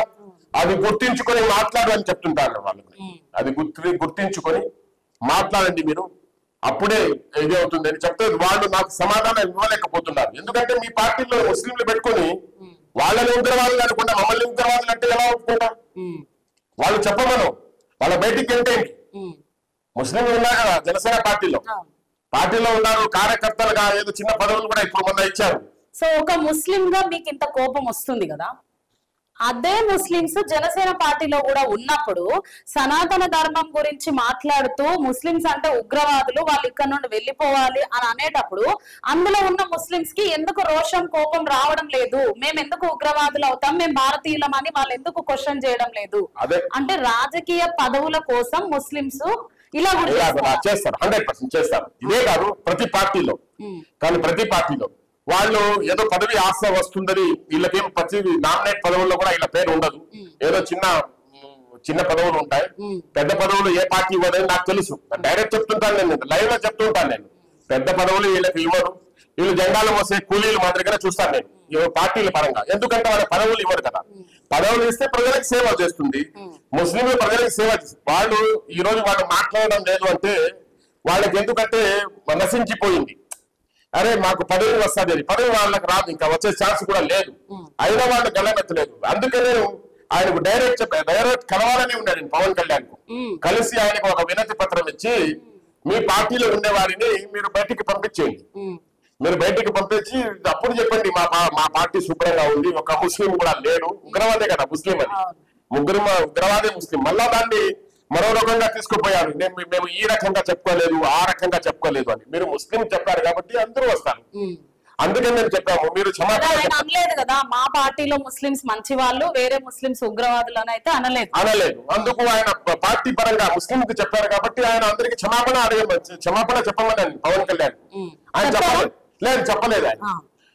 అది గుర్తించుకొని మాట్లాడు అని చెప్తుంటారు వాళ్ళకి. అది గుర్తించుకొని మాట్లాడండి మీరు, అప్పుడే ఇది అవుతుంది అని చెప్తే వాళ్ళు నాకు సమాధానం ఇవ్వలేకపోతున్నారు. ఎందుకంటే మీ పార్టీలో ముస్లింలు పెట్టుకొని వాళ్ళని ఉగ్రవాదులు అనుకుంటా, మమ్మల్ని ఉగ్రవాదులు అంటే ఎలా ఒప్పుకుంటాం? వాళ్ళు చెప్పమను, వాళ్ళ బయటికి ఏంటేంటి. ముస్లింలు ఉన్నారు కదా జనసేన పార్టీలో ఉన్నారు, కార్యకర్తలుగా ఏదో చిన్న పదవులు కూడా ఇప్పుడు మొన్న ఇచ్చారు. సో ఒక ముస్లిం గా మీకు ఇంత కోపం వస్తుంది కదా, అదే ముస్లింస్ జనసేన పార్టీలో కూడా ఉన్నప్పుడు సనాతన ధర్మం గురించి మాట్లాడుతూ ముస్లింస్ అంటే ఉగ్రవాదులు, వాళ్ళు ఇక్కడ నుండి వెళ్ళిపోవాలి అని అనేటప్పుడు అందులో ఉన్న ముస్లింస్ కి ఎందుకు రోషం కోపం రావడం లేదు? మేము ఎందుకు ఉగ్రవాదులు అవుతాం, మేము భారతీయులం అని వాళ్ళు ఎందుకు క్వశ్చన్ చేయడం లేదు? అంటే రాజకీయ పదవుల కోసం ముస్లింస్ ఇలా చేస్తారు, 100% చేస్తారు. ఇదే కాదు ప్రతి పార్టీలో, కానీ ప్రతి పార్టీలో వాళ్ళు ఏదో పదవి ఆశ వస్తుందని వీళ్ళకేం ప్రతి నామినేట్ పదవుల్లో కూడా వీళ్ళ పేరు ఉండదు. ఏదో చిన్న పదవులు ఉంటాయి, పెద్ద పదవులు ఏ పార్టీ ఇవ్వదని నాకు తెలుసు. డైరెక్ట్ చెప్తుంటాను, నేను లైవ్ లో చెప్తుంటాను. నేను పెద్ద పదవులు వీళ్ళకి ఇవ్వరు, వీళ్ళు జెండాలు మోసే కూలీలు మాదిరిగానే చూస్తాను నేను పార్టీల పరంగా. ఎందుకంటే వాళ్ళ పదవులు ఇవ్వరు కదా, పదవులు ఇస్తే ప్రజలకు సేవ చేస్తుంది. ముస్లింలు ప్రజలకు సేవ వాళ్ళు ఈ రోజు వాళ్ళు మాట్లాడడం లేదు అంటే వాళ్ళకి ఎందుకంటే నశించిపోయింది. అరే మాకు పదవి వస్తుంది అని, పదవి వాళ్ళకి రాదు, ఇంకా వచ్చే ఛాన్స్ కూడా లేదు, అయినా వాళ్ళు గెలవెత్తలేదు. అందుకే నేను ఆయనకు డైరెక్ట్ కలవాలని ఉన్నాడు పవన్ కళ్యాణ్ కు. కలిసి ఆయనకు ఒక వినతి పత్రం ఇచ్చి మీ పార్టీలో ఉండే వారిని మీరు బయటికి పంపించేయండి, మీరు బయటికి పంపించి అప్పుడు చెప్పండి మా పార్టీ శుభ్రంగా ఉంది, ఒక ముస్లిం కూడా లేడు, ఉగ్రవాదే కదా ముస్లిం అని, ఉగ్రవాదే ముస్లిం. మళ్ళా దాన్ని మరో రకంగా తీసుకుపోయారు. మేము ఈ రకంగా చెప్పుకోలేదు, ఆ రకంగా చెప్పుకోలేదు అని. మీరు ముస్లిం చెప్పారు కాబట్టి అందరూ వస్తారు. అందుకని నేను చెప్పాము, మీరు అనలేదు కదా మా పార్టీలో ముస్లింస్ మంచి వాళ్ళు, వేరే ముస్లింస్ ఉగ్రవాదులు అని అయితే అనలేదు. అందుకు ఆయన పార్టీ పరంగా ముస్లిం కి చెప్పారు కాబట్టి ఆయన అందరికి క్షమాపణ చెప్పమని పవన్ కళ్యాణ్. ఆయన చెప్పలేదు, లేదు చెప్పలేదు,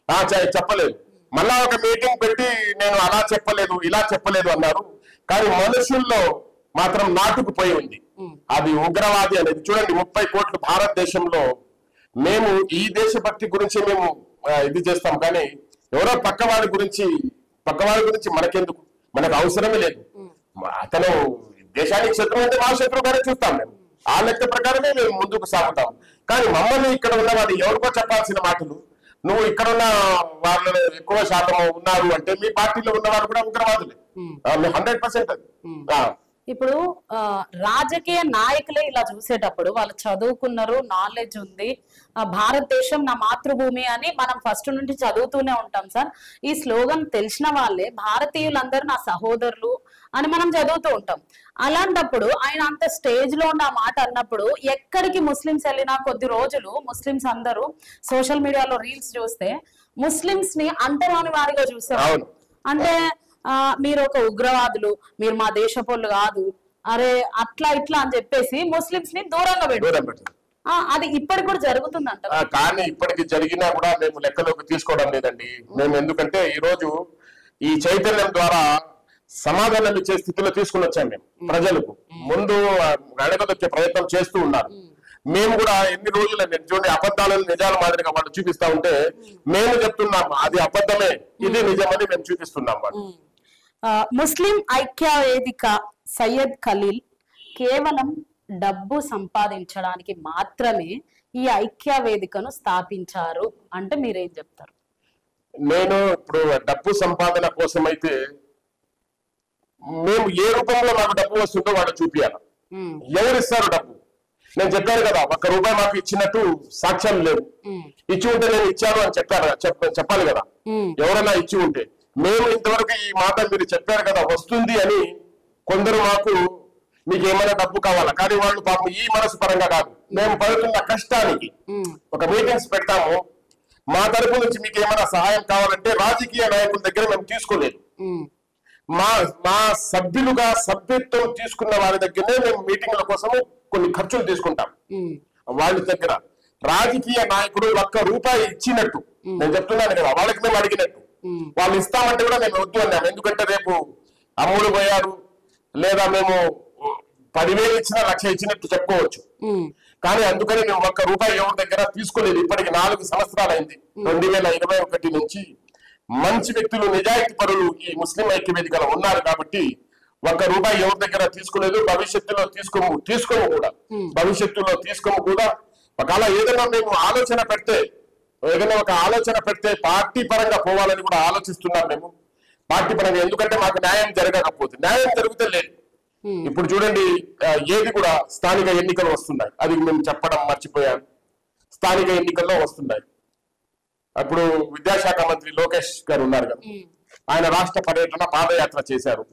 ఆయన చెప్పలేదు. మళ్ళా ఒక మీటింగ్ పెట్టి నేను అలా చెప్పలేదు ఇలా చెప్పలేదు అన్నారు. కానీ మనుషుల్లో మాత్రం నాటుకుపోయి ఉంది అది ఉగ్రవాది అనేది. చూడండి 30 కోట్లు భారతదేశంలో మేము ఈ దేశభక్తి గురించి మేము ఇది చేస్తాం, కానీ ఎవరో పక్కవాడి గురించి మనకెందుకు, మనకు అవసరమే లేదు. అతను దేశానికి శత్రువు అంటే మా శత్రువుగానే చూస్తాం మేము, ఆ లెక్క ప్రకారమే మేము ముందుకు సాగుతాం. కానీ మమ్మల్ని ఇక్కడ ఉన్న వాళ్ళు ఎవరికో చెప్పాల్సిన మాటలు, నువ్వు ఇక్కడ ఉన్న వాళ్ళు ఎక్కువ శాతం ఉన్నారు అంటే మీ పార్టీలో ఉన్న వాళ్ళు కూడా ఉగ్రవాదులే 100%. ఇప్పుడు రాజకీయ నాయకులే ఇలా చూసేటప్పుడు వాళ్ళు చదువుకున్నారు, నాలెడ్జ్ ఉంది, భారతదేశం నా మాతృభూమి అని మనం ఫస్ట్ నుండి చదువుతూనే ఉంటాం సార్. ఈ స్లోగన్ తెలిసిన వాళ్ళే భారతీయులందరూ నా సహోదరులు అని మనం చదువుతూ ఉంటాం. అలాంటప్పుడు ఆయన అంత స్టేజ్ లో ఉన్న మాట అన్నప్పుడు ఎక్కడికి ముస్లిమ్స్ వెళ్ళినా కొద్ది రోజులు ముస్లిమ్స్ అందరూ సోషల్ మీడియాలో రీల్స్ చూస్తే ముస్లిమ్స్ ని అంటరాని వారిగా చూస్తారు. అంటే మీరు ఒక ఉగ్రవాదులు, మీరు మా దేశపోళ్ళు కాదు, అరే అట్లా ఇట్లా అని చెప్పేసి ముస్లిమ్స్ ని దూరంగా పెట్టారు. అది ఇప్పటికి కూడా జరుగుతుందంట. కానీ ఇప్పటికి జరిగినా కూడా మేము లెక్కలోకి తీసుకోవడం లేదండి మేము. ఎందుకంటే ఈ రోజు ఈ చైతన్యం ద్వారా సమాధానం ఇచ్చే స్థితిలో తీసుకుని వచ్చాం మేము ప్రజలకు. ముందు అడగదొచ్చే ప్రయత్నం చేస్తూ ఉన్నారు. మేము కూడా ఎన్ని రోజులు చూడండి అబద్ధాలను నిజాల మాదిరిగా వాళ్ళు చూపిస్తా ఉంటే మేము చెప్తున్నాం అది అబద్ధమే, ఇది నిజమని మేము చూపిస్తున్నాం. వాళ్ళు ముస్లిం ఐక్య వేదిక సయ్యద్ ఖలీల్ కేవలం డబ్బు సంపాదించడానికి మాత్రమే ఈ ఐక్య వేదికను స్థాపించారు అంటే మీరేం చెప్తారు? నేను ఇప్పుడు డబ్బు సంపాదన కోసం అయితే మేము ఏ రూపంలో మాకు డబ్బు వస్తుందో వాళ్ళు చూపించాలి. ఎవరు ఇస్తారు డబ్బు? నేను చెప్పాను కదా, ₹1 మాకు ఇచ్చినట్టు సాక్ష్యం లేవు. ఇచ్చి ఉంటే నేను ఇచ్చాను అని చెప్పాలి కదా ఎవరైనా ఇచ్చి ఉంటే. మేము ఇంతవరకు ఈ మాట మీరు చెప్పారు కదా వస్తుంది అని కొందరు మాకు మీకు ఏమైనా డబ్బు కావాలా, కానీ వాళ్ళు పాపం ఈ మనసు పరంగా కాదు, మేము పడుతున్న కష్టానికి ఒక మీటింగ్స్ పెడతాము, మా తరపు నుంచి మీకు ఏమైనా సహాయం కావాలంటే రాజకీయ నాయకుల దగ్గర మేము తీసుకోలేదు. మా సభ్యులుగా సభ్యత్వం తీసుకున్న వారి దగ్గరనే మేము మీటింగ్ల కోసము కొన్ని ఖర్చులు తీసుకుంటాం. వాళ్ళ దగ్గర రాజకీయ నాయకుడు ₹1 ఇచ్చినట్టు నేను చెప్తున్నాను కదా, వాళ్ళకి మేము అడిగినట్టు వాళ్ళు ఇస్తామంటే కూడా మేము వద్దు అన్నాము. ఎందుకంటే రేపు అమ్ముడు పోయారు లేదా మేము 10,000 ఇచ్చినా 1,00,000 ఇచ్చినట్టు చెప్పుకోవచ్చు. కానీ అందుకని మేము ₹1 ఎవరి దగ్గర తీసుకోలేదు. ఇప్పటికి 4 సంవత్సరాలు అయింది. 2021 నుంచి మంచి వ్యక్తులు, నిజాయితీ పరులు ఈ ముస్లిం ఐక్య వేదికలో ఉన్నారు కాబట్టి ₹1 ఎవరి దగ్గర తీసుకోలేదు. భవిష్యత్తులో తీసుకోము కూడా. భవిష్యత్తులో తీసుకోము కూడా. ఒకవేళ ఏదైనా మేము ఒక ఆలోచన పెడితే పార్టీ పరంగా పోవాలని కూడా ఆలోచిస్తున్నాం మేము. పార్టీ పరంగా ఎందుకంటే మాకు న్యాయం జరగకపోతే, న్యాయం జరిగితే లేదు. ఇప్పుడు చూడండి ఏది కూడా స్థానిక ఎన్నికలు వస్తున్నాయి, అది మేము చెప్పడం మర్చిపోయాం. స్థానిక ఎన్నికల్లో వస్తున్నాయి. అప్పుడు విద్యాశాఖ మంత్రి లోకేష్ గారు ఉన్నారు కదా, ఆయన రాష్ట్ర పర్యటన పాదయాత్ర చేశారు.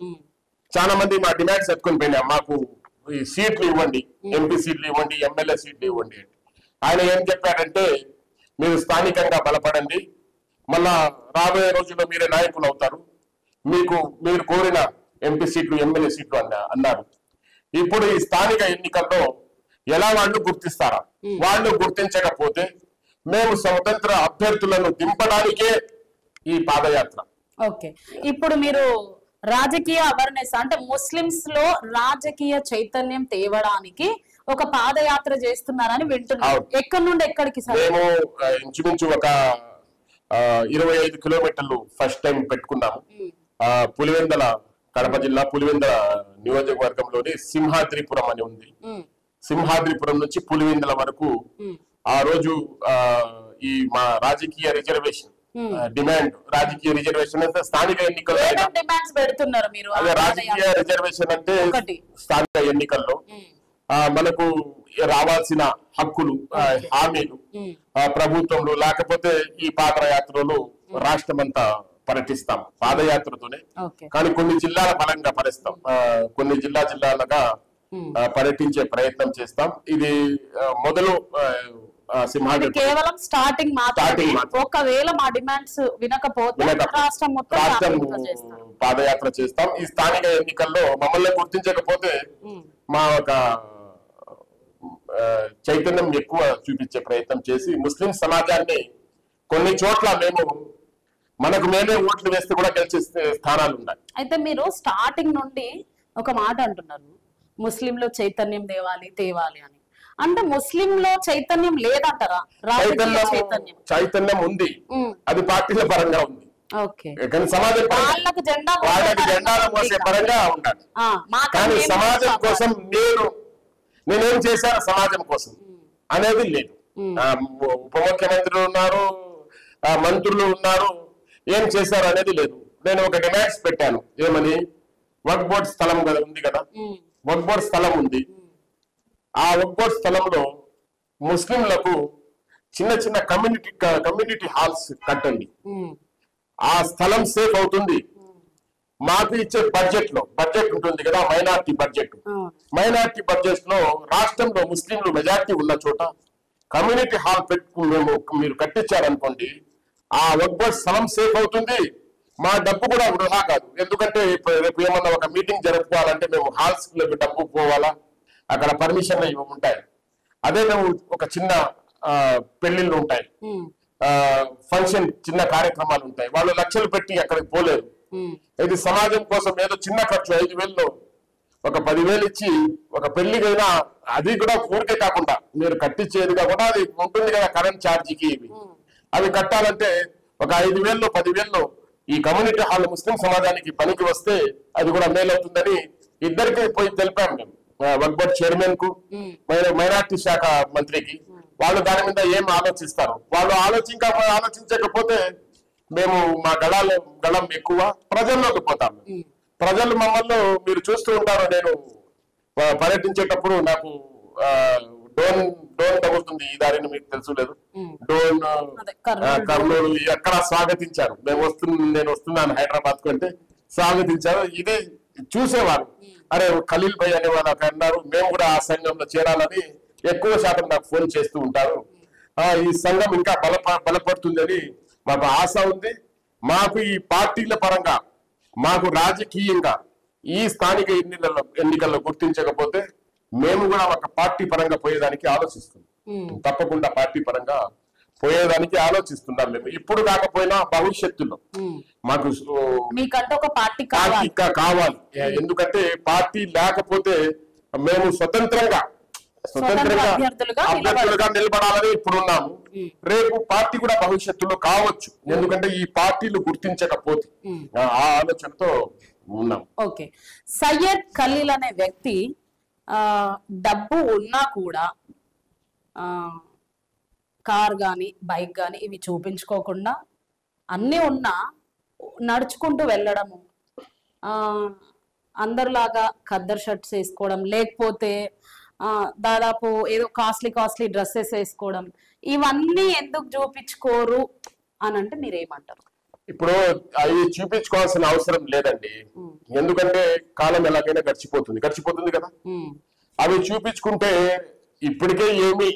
చాలా మంది మా డిమాండ్స్ ఎత్తుకొని పోయినా, మాకు ఈ సీట్లు ఇవ్వండి, ఎంపీ సీట్లు ఇవ్వండి, ఎమ్మెల్యే సీట్లు ఇవ్వండి. ఆయన ఏం చెప్పారంటే మీరు స్థానికంగా బలపడండి, మళ్ళా రాబోయే రోజుల్లో మీరే నాయకులు అవుతారు, మీరు కోరిన ఎంపీ సీట్లు ఎమ్మెల్యే సీట్లు అన్నారు. ఇప్పుడు ఈ స్థానిక ఎన్నికల్లో ఎలా వాళ్ళు గుర్తిస్తారా? వాళ్ళు గుర్తించకపోతే మేము స్వతంత్ర అభ్యర్థులను దింపడానికే ఈ పాదయాత్ర. ఓకే, ఇప్పుడు మీరు రాజకీయ అవేర్నెస్ అంటే ముస్లిమ్స్ లో రాజకీయ చైతన్యం తేవడానికి ఒక పాదయాత్ర చేస్తున్నారని వింటున్నాం. ఎక్కడి నుండి ఎక్కడికి? మేము ఇంచుమించు ఒక 25 కిలోమీటర్లు ఫస్ట్ టైం పెట్టుకున్నాము. పులివెందల, కడప జిల్లా పులివెందల నియోజకవర్గంలోని సింహాద్రిపురం అని ఉంది. సింహాద్రిపురం నుంచి పులివెందల వరకు ఆ రోజు ఈ మా రాజకీయ రిజర్వేషన్ డిమాండ్, రాజకీయ రిజర్వేషన్ అంటే స్థానిక ఎన్నికల్లో రాజకీయ రిజర్వేషన్ అంటే స్థానిక ఎన్నికల్లో మనకు రావాల్సిన హక్కులు, హామీలు ప్రభుత్వంలో, లేకపోతే ఈ పాదయాత్రలు రాష్ట్రమంతా పర్యటిస్తాం పాదయాత్రతోనే. కానీ కొన్ని జిల్లాల బలంగా పరుస్తాం, కొన్ని జిల్లాలుగా పర్యటించే ప్రయత్నం చేస్తాం. ఇది మొదలు సింహాద్రి కేవలం స్టార్టింగ్ మాత్రమే. ఒకవేళ మా డిమాండ్స్ వినకపోతే రాష్ట్రం పాదయాత్ర చేస్తాం. ఈ స్థానిక ఎన్నికల్లో మమ్మల్ని గుర్తించకపోతే మా ఒక చైతన్యం ఎక్కువ చూపించే ప్రయత్నం చేసి ముస్లిం సమాజాన్ని కొన్ని చోట్ల మేము మనకు మేమే ఓట్లు వేస్తే కూడా గెలిచే స్థానాలు ఉన్నాయి. అయితే మీరు స్టార్టింగ్ నుండి ఒక మాట అంటున్నారు, ముస్లింలో చైతన్యం తేవాలి అని. అంటే ముస్లింలో చైతన్యం లేదంటారా? చైతన్యం ఉంది, అది పార్టీల పరంగా ఉంది. కానీ సమాజం వాళ్ళకి జెండాలు మోసే పరంగా ఉండాలి. కానీ సమాజం కోసం నేనేం చేశాను సమాజం కోసం అనేది లేదు. ఉప ముఖ్యమంత్రులు ఉన్నారు, మంత్రులు ఉన్నారు, ఏం చేశారు అనేది లేదు. నేను ఒక డిమాండ్స్ పెట్టాను. ఏమని? వక్ఫ్ బోర్డ్ స్థలం ఉంది కదా, వక్ఫ్ బోర్డ్ స్థలం ఉంది. ఆ వక్ఫ్ బోర్డ్ స్థలంలో ముస్లింలకు చిన్న చిన్న కమ్యూనిటీ హాల్స్ కట్టండి. ఆ స్థలం సేఫ్ అవుతుంది. మాకు ఇచ్చే బడ్జెట్ ఉంటుంది కదా, మైనార్టీ బడ్జెట్ లో రాష్ట్రంలో ముస్లింలు మెజార్టీ ఉన్న చోట కమ్యూనిటీ హాల్ మీరు కట్టించారనుకోండి, ఆ వక్ఫ్ బోర్డ్ స్థలం సేఫ్ అవుతుంది. మా డబ్బు కూడా వృధా కాదు. ఎందుకంటే రేపు ఏమన్నా ఒక మీటింగ్ జరుపుకోవాలంటే మేము హాల్స్ డబ్బు పోవాలా, అక్కడ పర్మిషన్లు ఇవి ఉంటాయి. అదే మేము ఒక చిన్న పెళ్లిళ్ళు ఉంటాయి, ఫంక్షన్ చిన్న కార్యక్రమాలు ఉంటాయి, వాళ్ళు లక్షలు పెట్టి అక్కడికి పోలేరు. ఇది సమాజం కోసం ఏదో చిన్న ఖర్చు 5,000లో ఒక 10,000 ఇచ్చి ఒక పెళ్లికైనా, అది కూడా ఊరికే కాకుండా మీరు కట్టించేది కాకుండా అది ఉంటుంది కదా కరెంట్ ఛార్జీకి, అవి కట్టాలంటే ఒక 5,000లో 10,000లో ఈ కమ్యూనిటీ హాల్ ముస్లిం సమాజానికి పనికి వస్తే అది కూడా మేలవుతుందని ఇద్దరికి పోయి తెలిపాము మేము, వక్ఫ్ బోర్డ్ చైర్మన్ కు, మైనార్టీ శాఖ మంత్రికి. వాళ్ళు దాని మీద ఏం ఆలోచిస్తారు? వాళ్ళు ఆలోచించకపోతే మేము మా గళం ఎక్కువ ప్రజల్లోకి పోతాము. ప్రజలు మమ్మల్ని మీరు చూస్తూ ఉంటారు. నేను పర్యటించేటప్పుడు నాకు డోన్ తగులుతుంది ఈ దారిని, మీకు తెలుసు లేదు? డోన్ కర్నూలు ఎక్కడ స్వాగతించారు. నేను వస్తున్నాను హైదరాబాద్ కు అంటే స్వాగతించారు. ఇది చూసేవారు. అరే ఖలీల్ భాయ్ అనే వాళ్ళు అన్నారు, మేము కూడా ఆ సంఘంలో చేరాలని ఎక్కువ శాతం నాకు ఫోన్ చేస్తూ ఉంటారు. ఈ సంఘం ఇంకా బలపడుతుందని మాకు ఆశ ఉంది. మాకు ఈ పార్టీల పరంగా, మాకు రాజకీయంగా ఈ స్థానిక ఎన్నికల్లో గుర్తించకపోతే మేము కూడా ఒక పార్టీ పరంగా పోయేదానికి ఆలోచిస్తున్నాం. తప్పకుండా పార్టీ పరంగా పోయేదానికి ఆలోచిస్తున్నాం మేము. ఇప్పుడు కాకపోయినా భవిష్యత్తులో మాకు ఒక పార్టీ కావాలి. ఎందుకంటే పార్టీ లేకపోతే మేము స్వతంత్రంగా అభ్యర్థులుగా నిలబడాలని ఇప్పుడున్నాము. రేపు పార్టీ కూడా భవిష్యత్తులో కావచ్చు. ఎందుకంటే ఈ పార్టీలు గుర్తించకపోతే ఆ ఆలోచనతో ఉన్నాం. ఓకే. సయ్యద్ ఖలీల్ అనే వ్యక్తి డబ్బు ఉన్నా కూడా కార్ గాని బైక్ గాని ఇవి చూపించుకోకుండా, అన్ని ఉన్నా నడుచుకుంటూ వెళ్ళడము, అందరిలాగా ఖద్దర్ షర్ట్స్ వేసుకోవడం, లేకపోతే దాదాపు ఏదో కాస్ట్లీ డ్రెస్సెస్ వేసుకోవడం, ఇవన్నీ ఎందుకు చూపించుకోరు అని అంటే మీరేమంటారు? ఇప్పుడు అవి చూపించుకోవాల్సిన అవసరం లేదండి. ఎందుకంటే కాలం ఎలాగైనా గడిచిపోతుంది కదా. అవి చూపించుకుంటే ఇప్పటికే ఏమి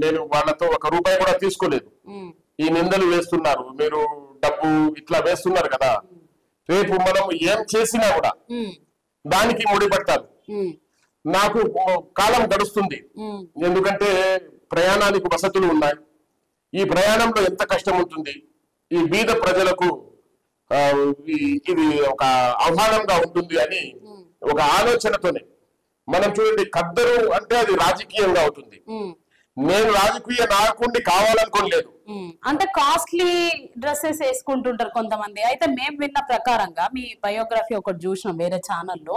నేను వాళ్ళతో ₹1 కూడా తీసుకోలేదు. ఈ నిందలు వేస్తున్నారు, మీరు డబ్బు ఇట్లా వేస్తున్నారు కదా. రేపు మనం ఏం చేసినా కూడా దానికి ముడిపడతారు. నాకు కాలం గడుస్తుంది. ఎందుకంటే ప్రయాణానికి వసతులు ఉన్నాయి. ఈ ప్రయాణంలో ఎంత కష్టం ఉంటుంది. ఈ బీద ప్రజలకు ఇది ఒక ఆహ్వానంగా ఉంటుంది అని ఒక ఆలోచనతోనే మనం చూడండి. ఖద్దరు అంటే అది రాజకీయంగా అవుతుంది. నేను రాజకీయ నాయకుడిని కావాలనుకోలేదు. అంటే కాస్ట్లీ డ్రెస్సెస్ వేసుకుంటుంటారు కొంతమంది. అయితే మేము విన్న ప్రకారంగా మీ బయోగ్రఫీ ఒకటి చూసినాం వేరే ఛానల్లో,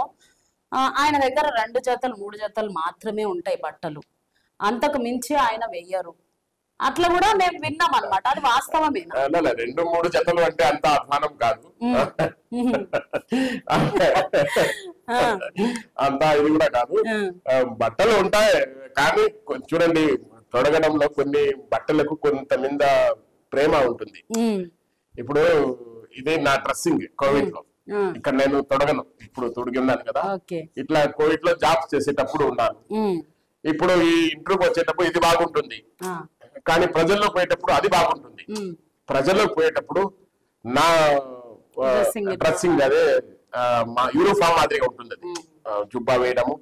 ఆయన దగ్గర 2 జతలు 3 జతలు మాత్రమే ఉంటాయి బట్టలు, అంతకు మించి ఆయన వెయ్యరు. అట్లా కూడా మేము విన్నాం అనమాట. అది వాస్తవమేనా? 2-3 జతలు అంటే అంత అధ్వానం కాదు, అంతా ఇది కూడా కాదు. బట్టలు ఉంటాయి కానీ చూడండి, తొడగడంలో కొన్ని బట్టలకు కొంత మీద ప్రేమ ఉంటుంది. ఇప్పుడు ఇదే నా డ్రెస్సింగ్ కోవిడ్ లో, ఇక్కడ నేను తొడగను, ఇప్పుడు తొడిగి ఉన్నాను కదా. ఇట్లా కోవిడ్ లో జాబ్స్ చేసేటప్పుడు ఉన్నాను. ఇప్పుడు ఈ ఇంటర్వ్యూకి వచ్చేటప్పుడు ఇది బాగుంటుంది, కానీ ప్రజల్లో పోయేటప్పుడు అది బాగుంటుంది. ప్రజల్లోకి పోయేటప్పుడు నా డ్రెస్సింగ్ అదే మా యూనిఫామ్ మాదిరిగా ఉంటుంది. అది జుబ్బా వేయడము,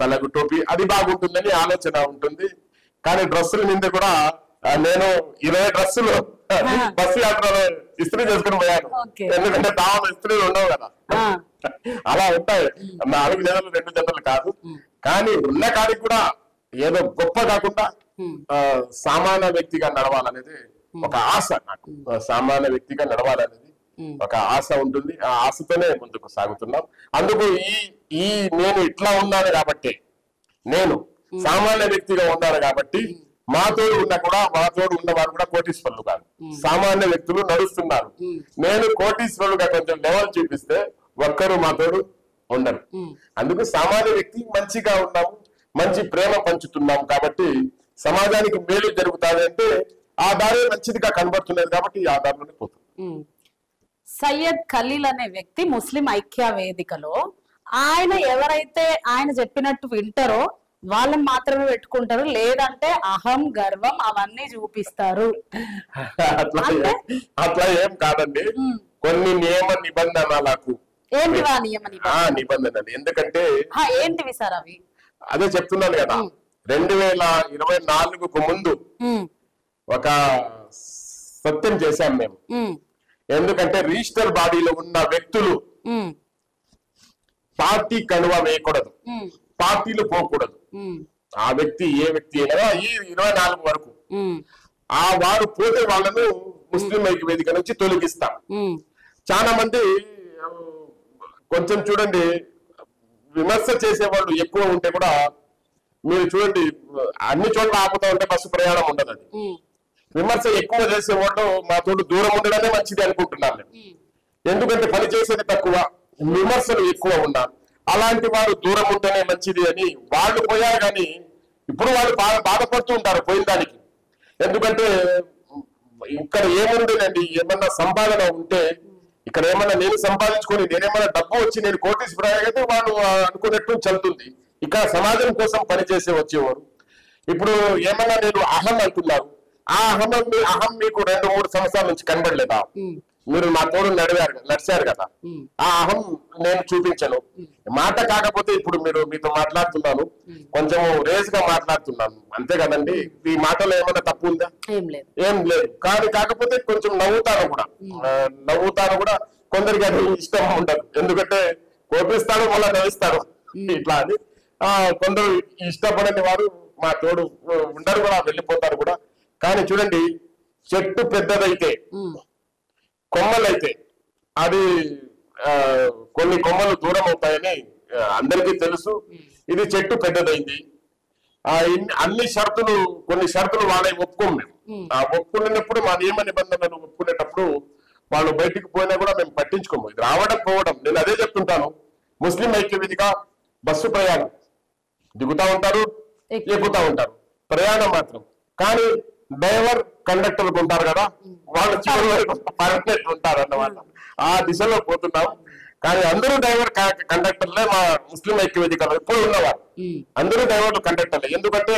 తలకు టోపీ, అది బాగుంటుందని ఆలోచన ఉంటుంది. కానీ డ్రెస్సుల మీద కూడా నేను 20 డ్రెస్సులు బస్సు యాత్రలో ఇస్త్రీ చేసుకుని పోయాను. ఎందుకంటే దావలు ఇస్త్రీలు ఉండవు కదా, అలా ఉంటాయి. 4 జతలు 2 జతలు కాదు. కానీ ఉన్న కాడికి కూడా ఏదో గొప్ప కాకుండా సామాన్య వ్యక్తిగా నడవాలనేది ఒక ఆశ నాకు. సామాన్య వ్యక్తిగా నడవాలనేది ఒక ఆశ ఉంటుంది. ఆ ఆశతోనే ముందుకు సాగుతున్నాం. అందుకు ఈ నేను ఇట్లా ఉన్నాను కాబట్టి, నేను సామాన్య వ్యక్తిగా ఉన్నాను కాబట్టి మాతోడు ఉన్నవారు కూడా కోటీశ్వరులు కాదు, సామాన్య వ్యక్తులు నడుస్తున్నారు. నేను కోటీశ్వరులుగా కొంచెం లెవెల్ చూపిస్తే ఒక్కరు మాతోడు ఉండరు. అందుకు సామాన్య వ్యక్తి మంచిగా ఉన్నాము, మంచి ప్రేమ పంచుతున్నాం కాబట్టి సమాజానికి మేలు జరుగుతుంది అంటే ఆ దారి మంచిదిగా కనబడుతున్నది కాబట్టి ఆ దారిలోనే పోతుంది. సయ్యద్ ఖలీల్ అనే వ్యక్తి ముస్లిం ఐక్య వేదికలో ఎవరైతే ఆయన చెప్పినట్టు వింటారో వాళ్ళని మాత్రమే పెట్టుకుంటారు, లేదంటే అహం గర్వం అవన్నీ చూపిస్తారు. అట్లా ఏం కాదండి. కొన్ని నియమ నిబంధనలకు నిబంధనలు ఎందుకంటే ఏంటివి సార్ అవి? అదే చెప్తున్నాను కదా, 2024కు ముందు ఒక సత్యం చేశాం మేము. ఎందుకంటే రిజిస్టర్ బాడీలో ఉన్న వ్యక్తులు పార్టీ కనువ వేయకూడదు, పార్టీలు పోకూడదు. ఆ వ్యక్తి ఏ వ్యక్తి అయినా ఈ 24 వరకు వారు పోతే వాళ్ళను ముస్లిం ఐక్య వేదిక నుంచి తొలగిస్తాం. చాలా మంది కొంచెం చూడండి, విమర్శ చేసే వాళ్ళు ఎక్కువ ఉంటే కూడా మీరు చూడండి అన్ని చోట్ల ఆపుతా ఉంటే బస్సు ప్రయాణం ఉండదు. అది విమర్శ ఎక్కువ చేసే వాళ్ళు మాతోడు దూరం ఉండడమే మంచిది అనుకుంటున్నాను నేను. ఎందుకంటే పని చేసేది తక్కువ, విమర్శలు ఎక్కువ ఉన్నా అలాంటి వారు దూరం ఉంటేనే మంచిది అని వాళ్ళు పోయారు. కానీ ఇప్పుడు వాళ్ళు బాధపడుతూ ఉంటారు పోయిన దానికి. ఎందుకంటే ఇక్కడ ఏముండేనండి, ఏమన్నా సంపాదన ఉంటే ఇక్కడ ఏమన్నా నేను సంపాదించుకొని నేనేమన్నా డబ్బు వచ్చి నేను కోటీశ్వరుడు అయితే వాళ్ళు అనుకున్నట్టు చల్లుతుంది. ఇక్కడ సమాజం కోసం పనిచేసే వచ్చేవారు. ఇప్పుడు ఏమన్నా నేను అహం అంటున్నారు, ఆ అహం మీకు 2-3 సంవత్సరాల నుంచి కనబడలేదా? మీరు మా తోడు నడిచారు కదా, ఆ అహం నేను చూపించను. మాట కాకపోతే ఇప్పుడు మీతో మాట్లాడుతున్నాను, కొంచెం రేజ్ గా మాట్లాడుతున్నాను అంతే కదండి. ఈ మాటలో ఏమైనా తప్పు ఉందా? ఏం లేదు. కాకపోతే కొంచెం నవ్వుతాను కూడా. కొందరికి అది ఇష్టం ఉండదు, ఎందుకంటే కోపిస్తాడు మళ్ళీ నవ్విస్తాడు ఇట్లా అని. కొందరు ఇష్టపడని వారు మా తోడు ఉండరు కూడా, వెళ్ళిపోతారు కూడా. కానీ చూడండి, చెట్టు పెద్దదైతే కొమ్మలైతే అది కొన్ని కొమ్మలు దూరం అవుతాయని అందరికీ తెలుసు. ఇది చెట్టు పెద్దదైంది. కొన్ని షరతులు వాళ్ళ ఒప్పుకోము మేము. ఒప్పుకునేటప్పుడు మా నియమ నిబంధనలు ఒప్పుకునేటప్పుడు వాళ్ళు బయటికి పోయినా కూడా మేము పట్టించుకోము. ఇది రావడం పోవడం, నేను అదే చెప్తుంటాను. ముస్లిం ఐక్య వేదిక బస్సు ప్రయాణం దిగుతా ఉంటారు, ఎక్కుతా ఉంటారు, ప్రయాణం మాత్రం. కానీ డ్రైవర్ కండక్టర్ ఉంటారు కదా, వాళ్ళు చివరి వరకు పర్మనెంట్ ఉంటారు అన్నమాట. ఆ దిశలో పోతున్నాం. కానీ అందరూ డ్రైవర్ కండక్టర్లే మా ముస్లిం ఐక్య వేదికలో ఎప్పుడు ఉన్నవారు. అందరూ డ్రైవర్లు కండక్టర్లే. ఎందుకంటే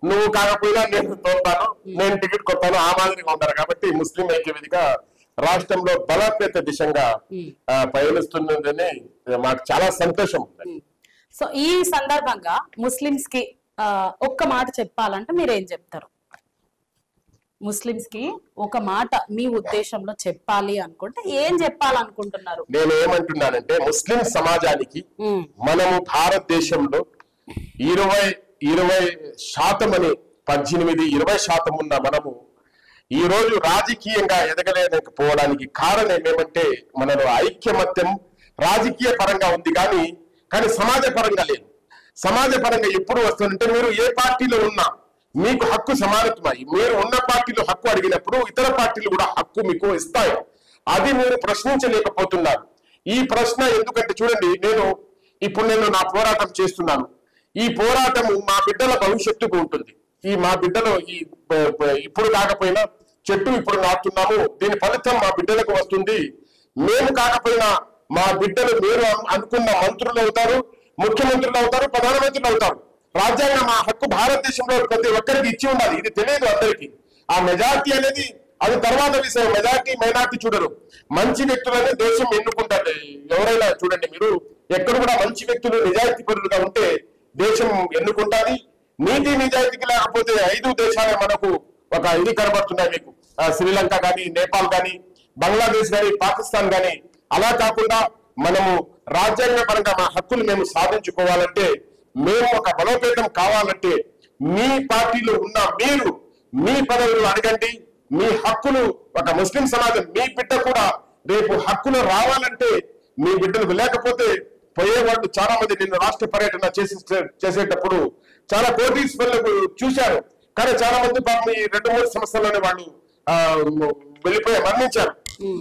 నువ్వు కాకపోయినా నేను తోలుతాను, నేను టికెట్ కొట్టాను, ఆ మాదిరిగా ఉంటారు. కాబట్టి ముస్లిం ఐక్య వేదిక రాష్ట్రంలో బలోపేత దిశగా పయనిస్తున్నదని మాకు చాలా సంతోషం ఉంది. సో ఈ సందర్భంగా ముస్లింస్ కి ఒక్క మాట చెప్పాలంటే మీరేం చెప్తారు? ముస్లిమ్స్ కి ఒక మాట మీ ఉద్దేశంలో చెప్పాలి అనుకుంటే ఏం చెప్పాలనుకుంటున్నారు? నేను ఏమంటున్నానంటే, ముస్లిం సమాజానికి మనము భారతదేశంలో 20% అని 18-20% ఉన్న మనము ఈ రోజు రాజకీయంగా ఎదగలేకపోవడానికి కారణం ఏమంటే, మనలో ఐక్యమత్యం రాజకీయ పరంగా ఉంది కానీ సమాజ పరంగా లేదు. సమాజ పరంగా ఎప్పుడు వస్తుందంటే, మీరు ఏ పార్టీలో ఉన్నా మీకు హక్కు సమానత్వమై మీరు ఉన్న పార్టీలో హక్కు అడిగినప్పుడు ఇతర పార్టీలు కూడా హక్కు మీకు ఇస్తాయి. అది మీరు ప్రశ్నించలేకపోతున్నారు. ఈ ప్రశ్న ఎందుకంటే చూడండి, నేను నా పోరాటం చేస్తున్నాను. ఈ పోరాటము మా బిడ్డల భవిష్యత్తుకు ఉంటుంది. మా బిడ్డలు ఇప్పుడు కాకపోయినా చెట్టు ఇప్పుడు నాటుతున్నాము, దీని ఫలితం మా బిడ్డలకు వస్తుంది. మేము కాకపోయినా మా బిడ్డలు మీరు అనుకున్న మంత్రులు అవుతారు, ముఖ్యమంత్రులు అవుతారు, ప్రధానమంత్రులు అవుతారు. రాజ్యాంగం ఆ హక్కు భారతదేశంలో ప్రతి ఒక్కరికి ఇచ్చి ఉండాలి. ఇది తెలియదు అందరికీ. ఆ మెజార్టీ అనేది అది తర్వాత విషయం. మెజార్టీ మైనార్టీ చూడరు. మంచి వ్యక్తులనే దేశం ఎన్నుకుంటారు. ఎవరైనా చూడండి, మీరు ఎక్కడ కూడా మంచి వ్యక్తులు నిజాయితీ పరులుగా ఉంటే దేశం ఎన్నుకుంటారు. నీతి నిజాయితీకి లేకపోతే 5 దేశాలే మనకు ఒక ఇది కనబడుతున్నాయి మీకు. శ్రీలంక కానీ, నేపాల్ కానీ, బంగ్లాదేశ్ కానీ, పాకిస్తాన్ కానీ. అలా కాకుండా మనము రాజ్యాంగపరంగా మా హక్కులు మేము సాధించుకోవాలంటే, మేము ఒక బలోపేతం కావాలంటే మీ పార్టీలో ఉన్న మీరు మీ పదవులు అడగండి. మీ హక్కులు ఒక ముస్లిం సమాజం మీ బిడ్డ కూడా రేపు హక్కులు రావాలంటే మీ బిడ్డలకు లేకపోతే పోయేవాళ్ళు చాలా మంది నిన్న రాష్ట్ర పర్యటన చేసేటప్పుడు చాలా కోటీశ్వరులకు చూశారు. కానీ చాలా మంది పాపం ఈ 2-3 సంవత్సరాల్లోనే వాళ్ళు మరణించారు.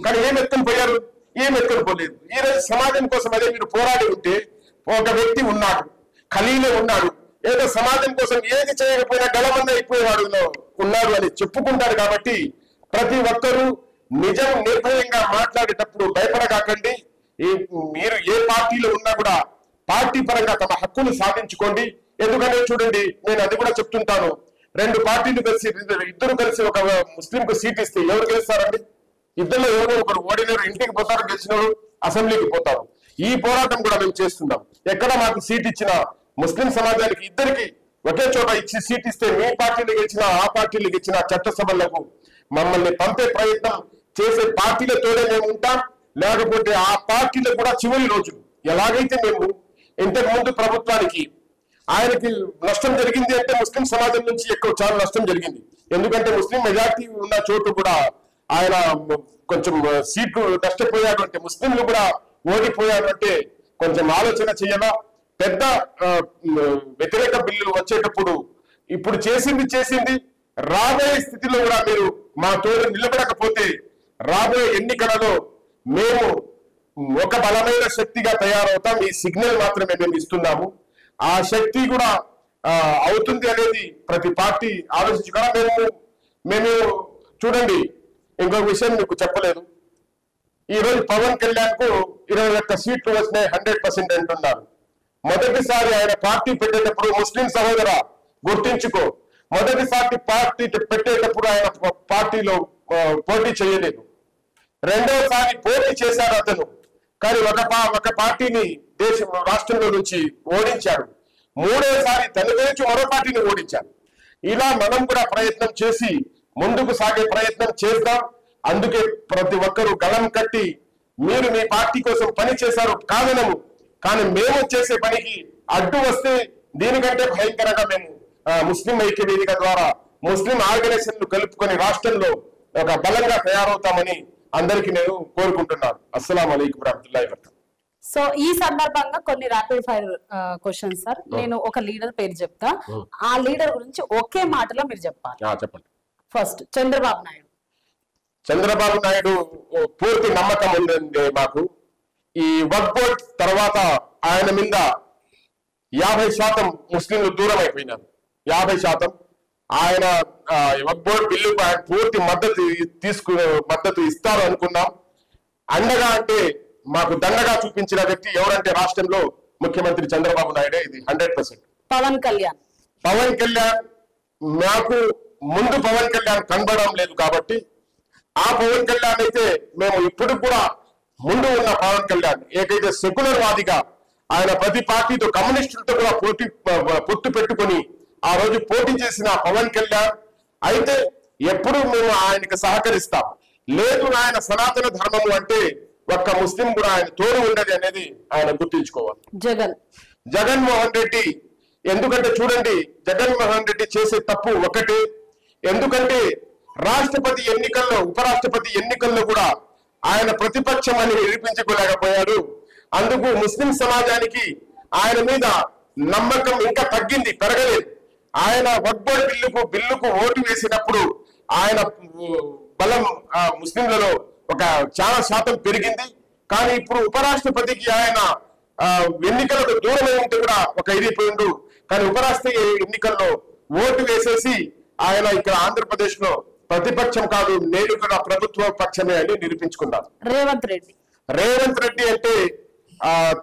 కానీ ఏం ఎత్తుకుని పోయారు? ఏం ఎత్తుకుని పోలేదు. ఈ రోజు సమాజం కోసం అదే మీరు పోరాడి ఉంటే, ఒక వ్యక్తి ఉన్నాడు, ఖలీలే ఉన్నాడు, ఏదో సమాజం కోసం ఏది చేయకపోయినా గలమంద అయిపోయేవాడు ఉన్నాడు అని చెప్పుకుంటారు. కాబట్టి ప్రతి ఒక్కరూ నిజం నిర్భయంగా మాట్లాడేటప్పుడు భయపడకాకండి. మీరు ఏ పార్టీలో ఉన్నా కూడా పార్టీ పరంగా తమ హక్కులు సాధించుకోండి. ఎందుకంటే చూడండి, నేను అది కూడా చెప్తుంటాను, 2 పార్టీలు కలిసి ఇద్దరు కలిసి ఒక ముస్లిం కు సీట్ ఇస్తే ఎవరు గెలుస్తారండి? ఇద్దరులో ఎవరో ఒకరు ఓడినారు, ఇంటికి పోతారు, గెలిచినారు అసెంబ్లీకి పోతారు. ఈ పోరాటం కూడా మేము చేస్తున్నాం. ఎక్కడ మాకు సీట్ ఇచ్చినా ముస్లిం సమాజానికి ఇద్దరికి ఒకే చోట ఇచ్చి సీట్ ఇస్తే మీ పార్టీలు గెలిచినా ఆ పార్టీలు గెలిచినా చట్టసభలకు మమ్మల్ని పంపే ప్రయత్నం చేసే పార్టీలతోనే మేము ఉంటాం. లేకపోతే ఆ పార్టీలో కూడా చివరి రోజు ఎలాగైతే మేము ఇంతకు ముందు ప్రభుత్వానికి ఆయనకి నష్టం జరిగింది అంటే ముస్లిం సమాజం నుంచి ఎక్కువ చాలా నష్టం జరిగింది. ఎందుకంటే ముస్లిం మెజార్టీ ఉన్న చోటు కూడా ఆయన కొంచెం సీట్లు నష్టపోయాడు అంటే, ముస్లింలు కూడా ఓడిపోయాడు అంటే కొంచెం ఆలోచన చేయాలా. పెద్ద వ్యతిరేక బిల్లులు వచ్చేటప్పుడు ఇప్పుడు చేసింది రాబోయే స్థితిలో కూడా మీరు మా తోడు నిలబడకపోతే రాబోయే ఎన్నికలలో మేము ఒక బలమైన శక్తిగా తయారవుతాం. ఈ సిగ్నల్ మాత్రమే మేము ఇస్తున్నాము. ఆ శక్తి కూడా అవుతుంది అనేది ప్రతి పార్టీ ఆలోచించుకోవాలి. మేము చూడండి, ఇంకొక విషయం మీకు చెప్పలేదు. ఈ రోజు పవన్ కళ్యాణ్ కు 21 సీట్లు వచ్చినాయి, 100% అంటున్నారు. మొదటిసారి ఆయన పార్టీ పెట్టేటప్పుడు ముస్లిం సహోదర గుర్తించుకో, మొదటిసారి పార్టీ పెట్టేటప్పుడు ఆయన పార్టీలో పోటీ చేయలేదు. రెండోసారి పోటీ చేశారు అతను, కానీ ఒక పార్టీని రాష్ట్రంలో నుంచి ఓడించాడు. మూడోసారి తన గురించి మరో పార్టీని ఓడించాడు. ఇలా మనం కూడా ప్రయత్నం చేసి ముందుకు సాగే ప్రయత్నం చేద్దాం. అందుకే ప్రతి ఒక్కరూ గళం కట్టి మీరు మీ పార్టీ కోసం పని చేశారు కాదనము, కానీ మేము చేసే పనికి అడ్డు వస్తే దీనికంటే భయంకరంగా మేము ముస్లిం ఐక్య వేదిక ద్వారా ముస్లిం ఆర్గనైజేషన్లు కలుపుకొని రాష్ట్రంలో ఒక బలంగా తయారవుతామని అందరికీ నేను కోరుకుంటున్నాను. అస్సలాం అలైకుం వరహ్మతుల్లాహి వబరకాతుహు. సో ఈ సందర్భంగా కొన్ని ర్యాపిడ్ ఫైర్ క్వశ్చన్స్ సార్. నేను ఒక లీడర్ పేరు చెప్తా, ఆ లీడర్ గురించి ఒకే మాటలో మీరు చెప్పాలి. చెప్పండి. ఫస్ట్ చంద్రబాబు నాయుడు. చంద్రబాబు నాయుడు పూర్తి నమ్మకం ఉందండి మాకు. ఈ వక్ఫ్ బోర్డ్ తర్వాత ఆయన మీద 50% ముస్లింలు దూరం అయిపోయినారు. 50% ఆయన వక్ఫ్ బోర్డ్ బిల్లుకు ఆయన పూర్తి మద్దతు ఇస్తారు అనుకున్నాం. అండగా అంటే మాకు దండగా చూపించిన వ్యక్తి ఎవరంటే రాష్ట్రంలో ముఖ్యమంత్రి చంద్రబాబు నాయుడే. ఇది 100%. పవన్ కళ్యాణ్ మాకు ముందు పవన్ కళ్యాణ్ కనబడడం లేదు కాబట్టి ఆ పవన్ కళ్యాణ్ అయితే మేము ఇప్పుడు కూడా ముందు ఉన్న పవన్ కళ్యాణ్ ఏకైతే సెక్యులర్ వాదిగా ఆయన ప్రతి పార్టీతో కమ్యూనిస్టులతో కూడా పొత్తు పెట్టుకుని ఆ రోజు పోటీ చేసిన పవన్ కళ్యాణ్ అయితే ఎప్పుడు మేము ఆయనకి సహకరిస్తాం. లేదు ఆయన సనాతన ధర్మము అంటే ఒక్క ముస్లిం కూడా ఆయన తోడు ఉండదు అనేది ఆయన గుర్తించుకోవాలి. జగన్మోహన్ రెడ్డి ఎందుకంటే చూడండి, జగన్మోహన్ రెడ్డి చేసే తప్పు ఒకటే. ఎందుకంటే రాష్ట్రపతి ఎన్నికల్లో ఉపరాష్ట్రపతి ఎన్నికల్లో కూడా ఆయన ప్రతిపక్షం అని నిరూపించుకోలేకపోయాడు. అందుకు ముస్లిం సమాజానికి ఆయన మీద నమ్మకం ఇంకా తగ్గింది, పెరగలేదు. ఆయన వక్ఫ్ బోర్డ్ బిల్లుకు ఓటు వేసినప్పుడు ఆయన బలం ముస్లింలలో ఒక చాలా శాతం పెరిగింది. కానీ ఇప్పుడు ఉపరాష్ట్రపతికి ఆయన ఎన్నికలకు దూరమై ఉంటే కూడా ఒక ఇదిపోయిండు. కానీ ఉపరాష్ట్రపతి ఎన్నికల్లో ఓటు వేసేసి ఆయన ఇక్కడ ఆంధ్రప్రదేశ్ లో ప్రతిపక్షం కాదు, నేను కూడా ప్రభుత్వ పక్షమే అని నిరూపించుకున్నారు. రేవంత్ రెడ్డి అంటే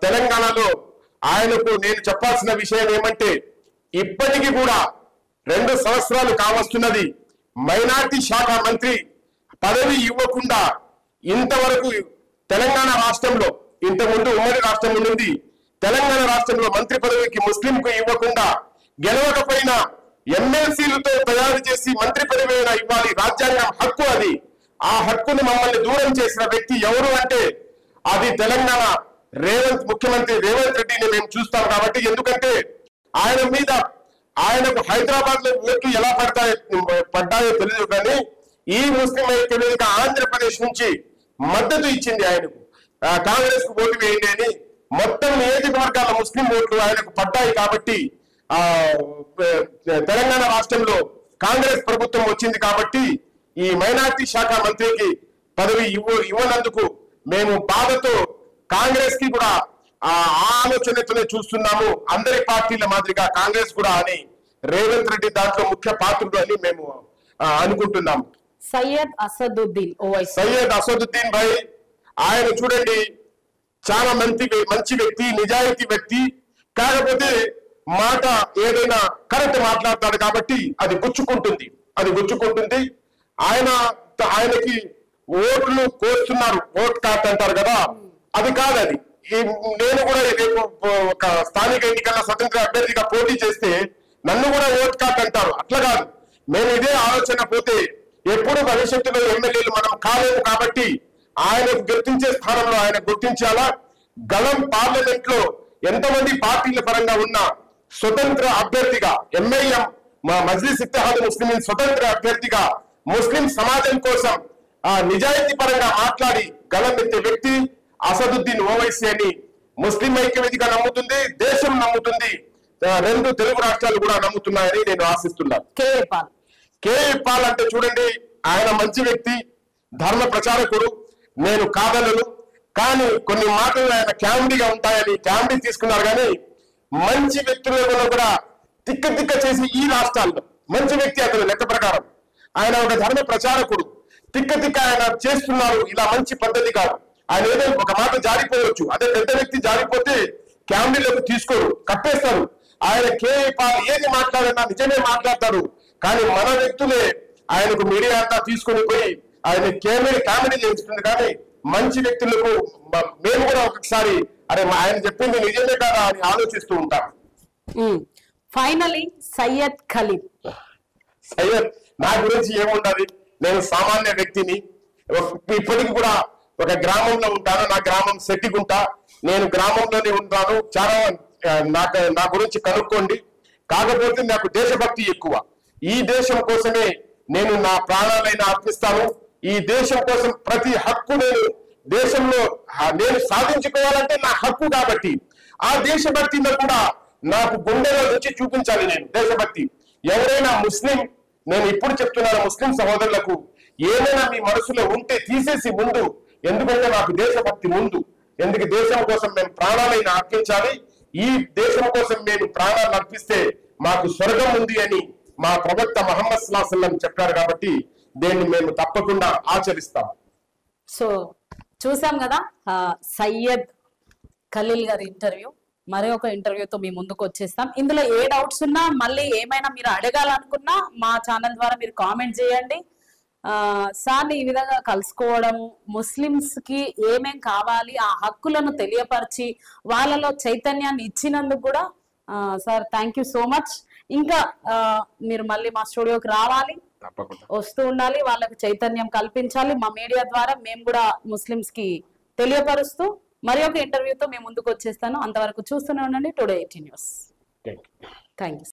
తెలంగాణలో ఆయనకు నేను చెప్పాల్సిన విషయం ఏమంటే ఇప్పటికీ కూడా 2 సంవత్సరాలు కావస్తున్నది. మైనార్టీ శాఖ మంత్రి పదవి ఇవ్వకుండా ఇంతవరకు తెలంగాణ రాష్ట్రంలో, ఇంతకుముందు ఉమ్మడి రాష్ట్రం ఉంది, తెలంగాణ రాష్ట్రంలో మంత్రి పదవికి ముస్లింకు ఇవ్వకుండా గెలవకపోయినా ఎమ్మెల్సీలతో తయారు చేసి మంత్రి పదవిగా ఇవ్వాలి, రాజ్యాంగం హక్కు అది. ఆ హక్కుని మమ్మల్ని దూరం చేసిన వ్యక్తి ఎవరు అంటే అది తెలంగాణ ముఖ్యమంత్రి రేవంత్ రెడ్డిని మేము చూస్తాం. కాబట్టి ఎందుకంటే ఆయన మీద ఆయనకు హైదరాబాద్ లో ఓట్లు ఎలా పడ్డాయో తెలియదు, కానీ ఈ ముస్లిం ఐక్యవేదిక ఆంధ్రప్రదేశ్ నుంచి మద్దతు ఇచ్చింది ఆయనకు. కాంగ్రెస్ కు ఓటు వేయండి అని మొత్తం నియోజకవర్గాల ముస్లిం ఓట్లు ఆయనకు పడ్డాయి. కాబట్టి తెలంగాణ రాష్ట్రంలో కాంగ్రెస్ ప్రభుత్వం వచ్చింది. కాబట్టి ఈ మైనార్టీ శాఖ మంత్రికి పదవి ఇవ్వనందుకు మేము బాధతో కాంగ్రెస్ కి కూడా ఆ ఆలోచనతోనే చూస్తున్నాము. అందరి పార్టీల మాదిరిగా కాంగ్రెస్ కూడా అని రేవంత్ రెడ్డి దాంట్లో ముఖ్య పాత్రుడు అని మేము అనుకుంటున్నాము. సయ్యద్ అసదుద్దీన్ భాయ్ ఆయన చూడండి చాలా మంచి వ్యక్తి, నిజాయితీ వ్యక్తి. కాకపోతే మాట ఏదైనా కరెక్ట్ మాట్లాడతాడు కాబట్టి అది గుచ్చుకుంటుంది. ఆయనకి ఓట్లు కోస్తున్నారు, ఓట్ కార్డ్ అంటారు కదా, అది కాదు. అది నేను కూడా రేపు ఒక స్థానిక ఎన్నికల్లో స్వతంత్ర అభ్యర్థిగా పోటీ చేస్తే నన్ను కూడా ఓట్ కార్డ్ అంటారు. అట్లా కాదు, మేము ఇదే ఆలోచన పోతే ఎప్పుడు భవిష్యత్తులో ఎమ్మెల్యేలు మనం కాలేము. కాబట్టి ఆయనకు గుర్తించే స్థానంలో ఆయన గుర్తించాలా. గలం పార్లమెంట్ లో ఎంతమంది పార్టీల పరంగా ఉన్న స్వతంత్ర అభ్యర్థిగా ఎంఐఎం మజ్లిస్ ఇత్తెహాద్ ముస్లిమీన్ స్వతంత్ర అభ్యర్థిగా ముస్లిం సమాజం కోసం నిజాయితీ పరంగా మాట్లాడి గలం ఎత్తే వ్యక్తి అసదుద్దీన్ ఓవైసీ అని ముస్లిం ఐక్యవేదిక నమ్ముతుంది, దేశం నమ్ముతుంది, 2 తెలుగు రాష్ట్రాలు కూడా నమ్ముతున్నాయని నేను ఆశిస్తున్నాను. కేఏ పాల్ అంటే చూడండి ఆయన మంచి వ్యక్తి, ధర్మ ప్రచారకుడు, నేను కాదలను. కానీ కొన్ని మాటలు ఆయన కామెడీగా ఉంటాయని కామెడీ తీసుకున్నారు. కానీ మంచి వ్యక్తులలో కూడా తిక్క చేసి ఈ రాష్ట్రాల్లో మంచి వ్యక్తి అతను లెక్క ప్రకారం. ఆయన ఒక ధర్మ ప్రచారకుడు, తిక్క ఆయన చేస్తున్నారు. ఇలా మంచి పద్ధతి కాదు. ఆయన ఏదో ఒక మాట జారిపోవచ్చు, అదే పెద్ద వ్యక్తి జారిపోతే కామెడీలోకి తీసుకోరు, కట్టేస్తారు. ఆయన కేఏ పాల్ ఏది మాట్లాడినా నిజమే మాట్లాడతాడు. కానీ మన వ్యక్తులే ఆయనకు మీడియా అంతా తీసుకొని పోయి ఆయన కామెడీ చేస్తుంది. కానీ మంచి వ్యక్తులకు మేము కూడా ఒకసారి అరే ఆయన చెప్పింది నిజమే కదా అని ఆలోచిస్తూ ఉంటాం. ఫైనలీ సయ్యద్ ఖలీల్. నా గురించి ఏముండదు, నేను సామాన్య వ్యక్తిని. ఇప్పటికి కూడా ఒక గ్రామంలో ఉంటాను, నా గ్రామం సెట్టిగుంట, నేను గ్రామంలోనే ఉంటాను. చాలా నా గురించి కనుక్కోండి. కాకపోతే నాకు దేశభక్తి ఎక్కువ. ఈ దేశం కోసమే నేను నా ప్రాణాలైనా అర్పిస్తాను. ఈ దేశం కోసం ప్రతి హక్కు నేను దేశంలో నేను సాధించుకోవాలంటే నా హక్కు. కాబట్టి ఆ దేశభక్తిని కూడా నాకు గుండెలో నుంచి చూపించాలి. నేను దేశభక్తి ఎవరైనా ముస్లిం, నేను ఇప్పుడు చెప్తున్నాను ముస్లిం సహోదరులకు, ఏమైనా మీ మనసులో ఉంటే తీసేసి ముందు, ఎందుకంటే నాకు దేశభక్తి ముందు. ఎందుకు దేశం కోసం మేము ప్రాణాలైనా అర్పించాలి. ఈ దేశం కోసం మేము ప్రాణాలు అర్పిస్తే మాకు స్వర్గం ఉంది అని మా ప్రవక్త ముహమ్మద్ సల్లల్లాహు అలైహి వసల్లం చెప్పారు. కాబట్టి దీన్ని మేము తప్పకుండా ఆచరిస్తాం. సో చూసాం కదా సయ్యద్ ఖలీల్ గారి ఇంటర్వ్యూ. మరో ఒక ఇంటర్వ్యూతో మీ ముందుకు వచ్చేస్తాం. ఇందులో ఏ డౌట్స్ ఉన్నా, మళ్ళీ ఏమైనా మీరు అడగాలనుకున్నా మా ఛానల్ ద్వారా మీరు కామెంట్ చేయండి. సార్ని ఈ విధంగా కలుసుకోవడం, ముస్లిమ్స్ కి ఏమేం కావాలి ఆ హక్కులను తెలియపరిచి వాళ్ళలో చైతన్యాన్ని ఇచ్చినందుకు కూడా sir thank you so much. ఇంకా మీరు మళ్ళీ మా స్టూడియోకి రావాలి, వస్తూ ఉండాలి, వాళ్ళకి చైతన్యం కల్పించాలి. మా మీడియా ద్వారా మేము కూడా ముస్లిమ్స్ కి తెలియపరుస్తూ మరి ఒక ఇంటర్వ్యూతో మేము ముందుకు వచ్చేస్తాను. అంతవరకు చూస్తూనే ఉండండి టుడే 18 న్యూస్. Thank you.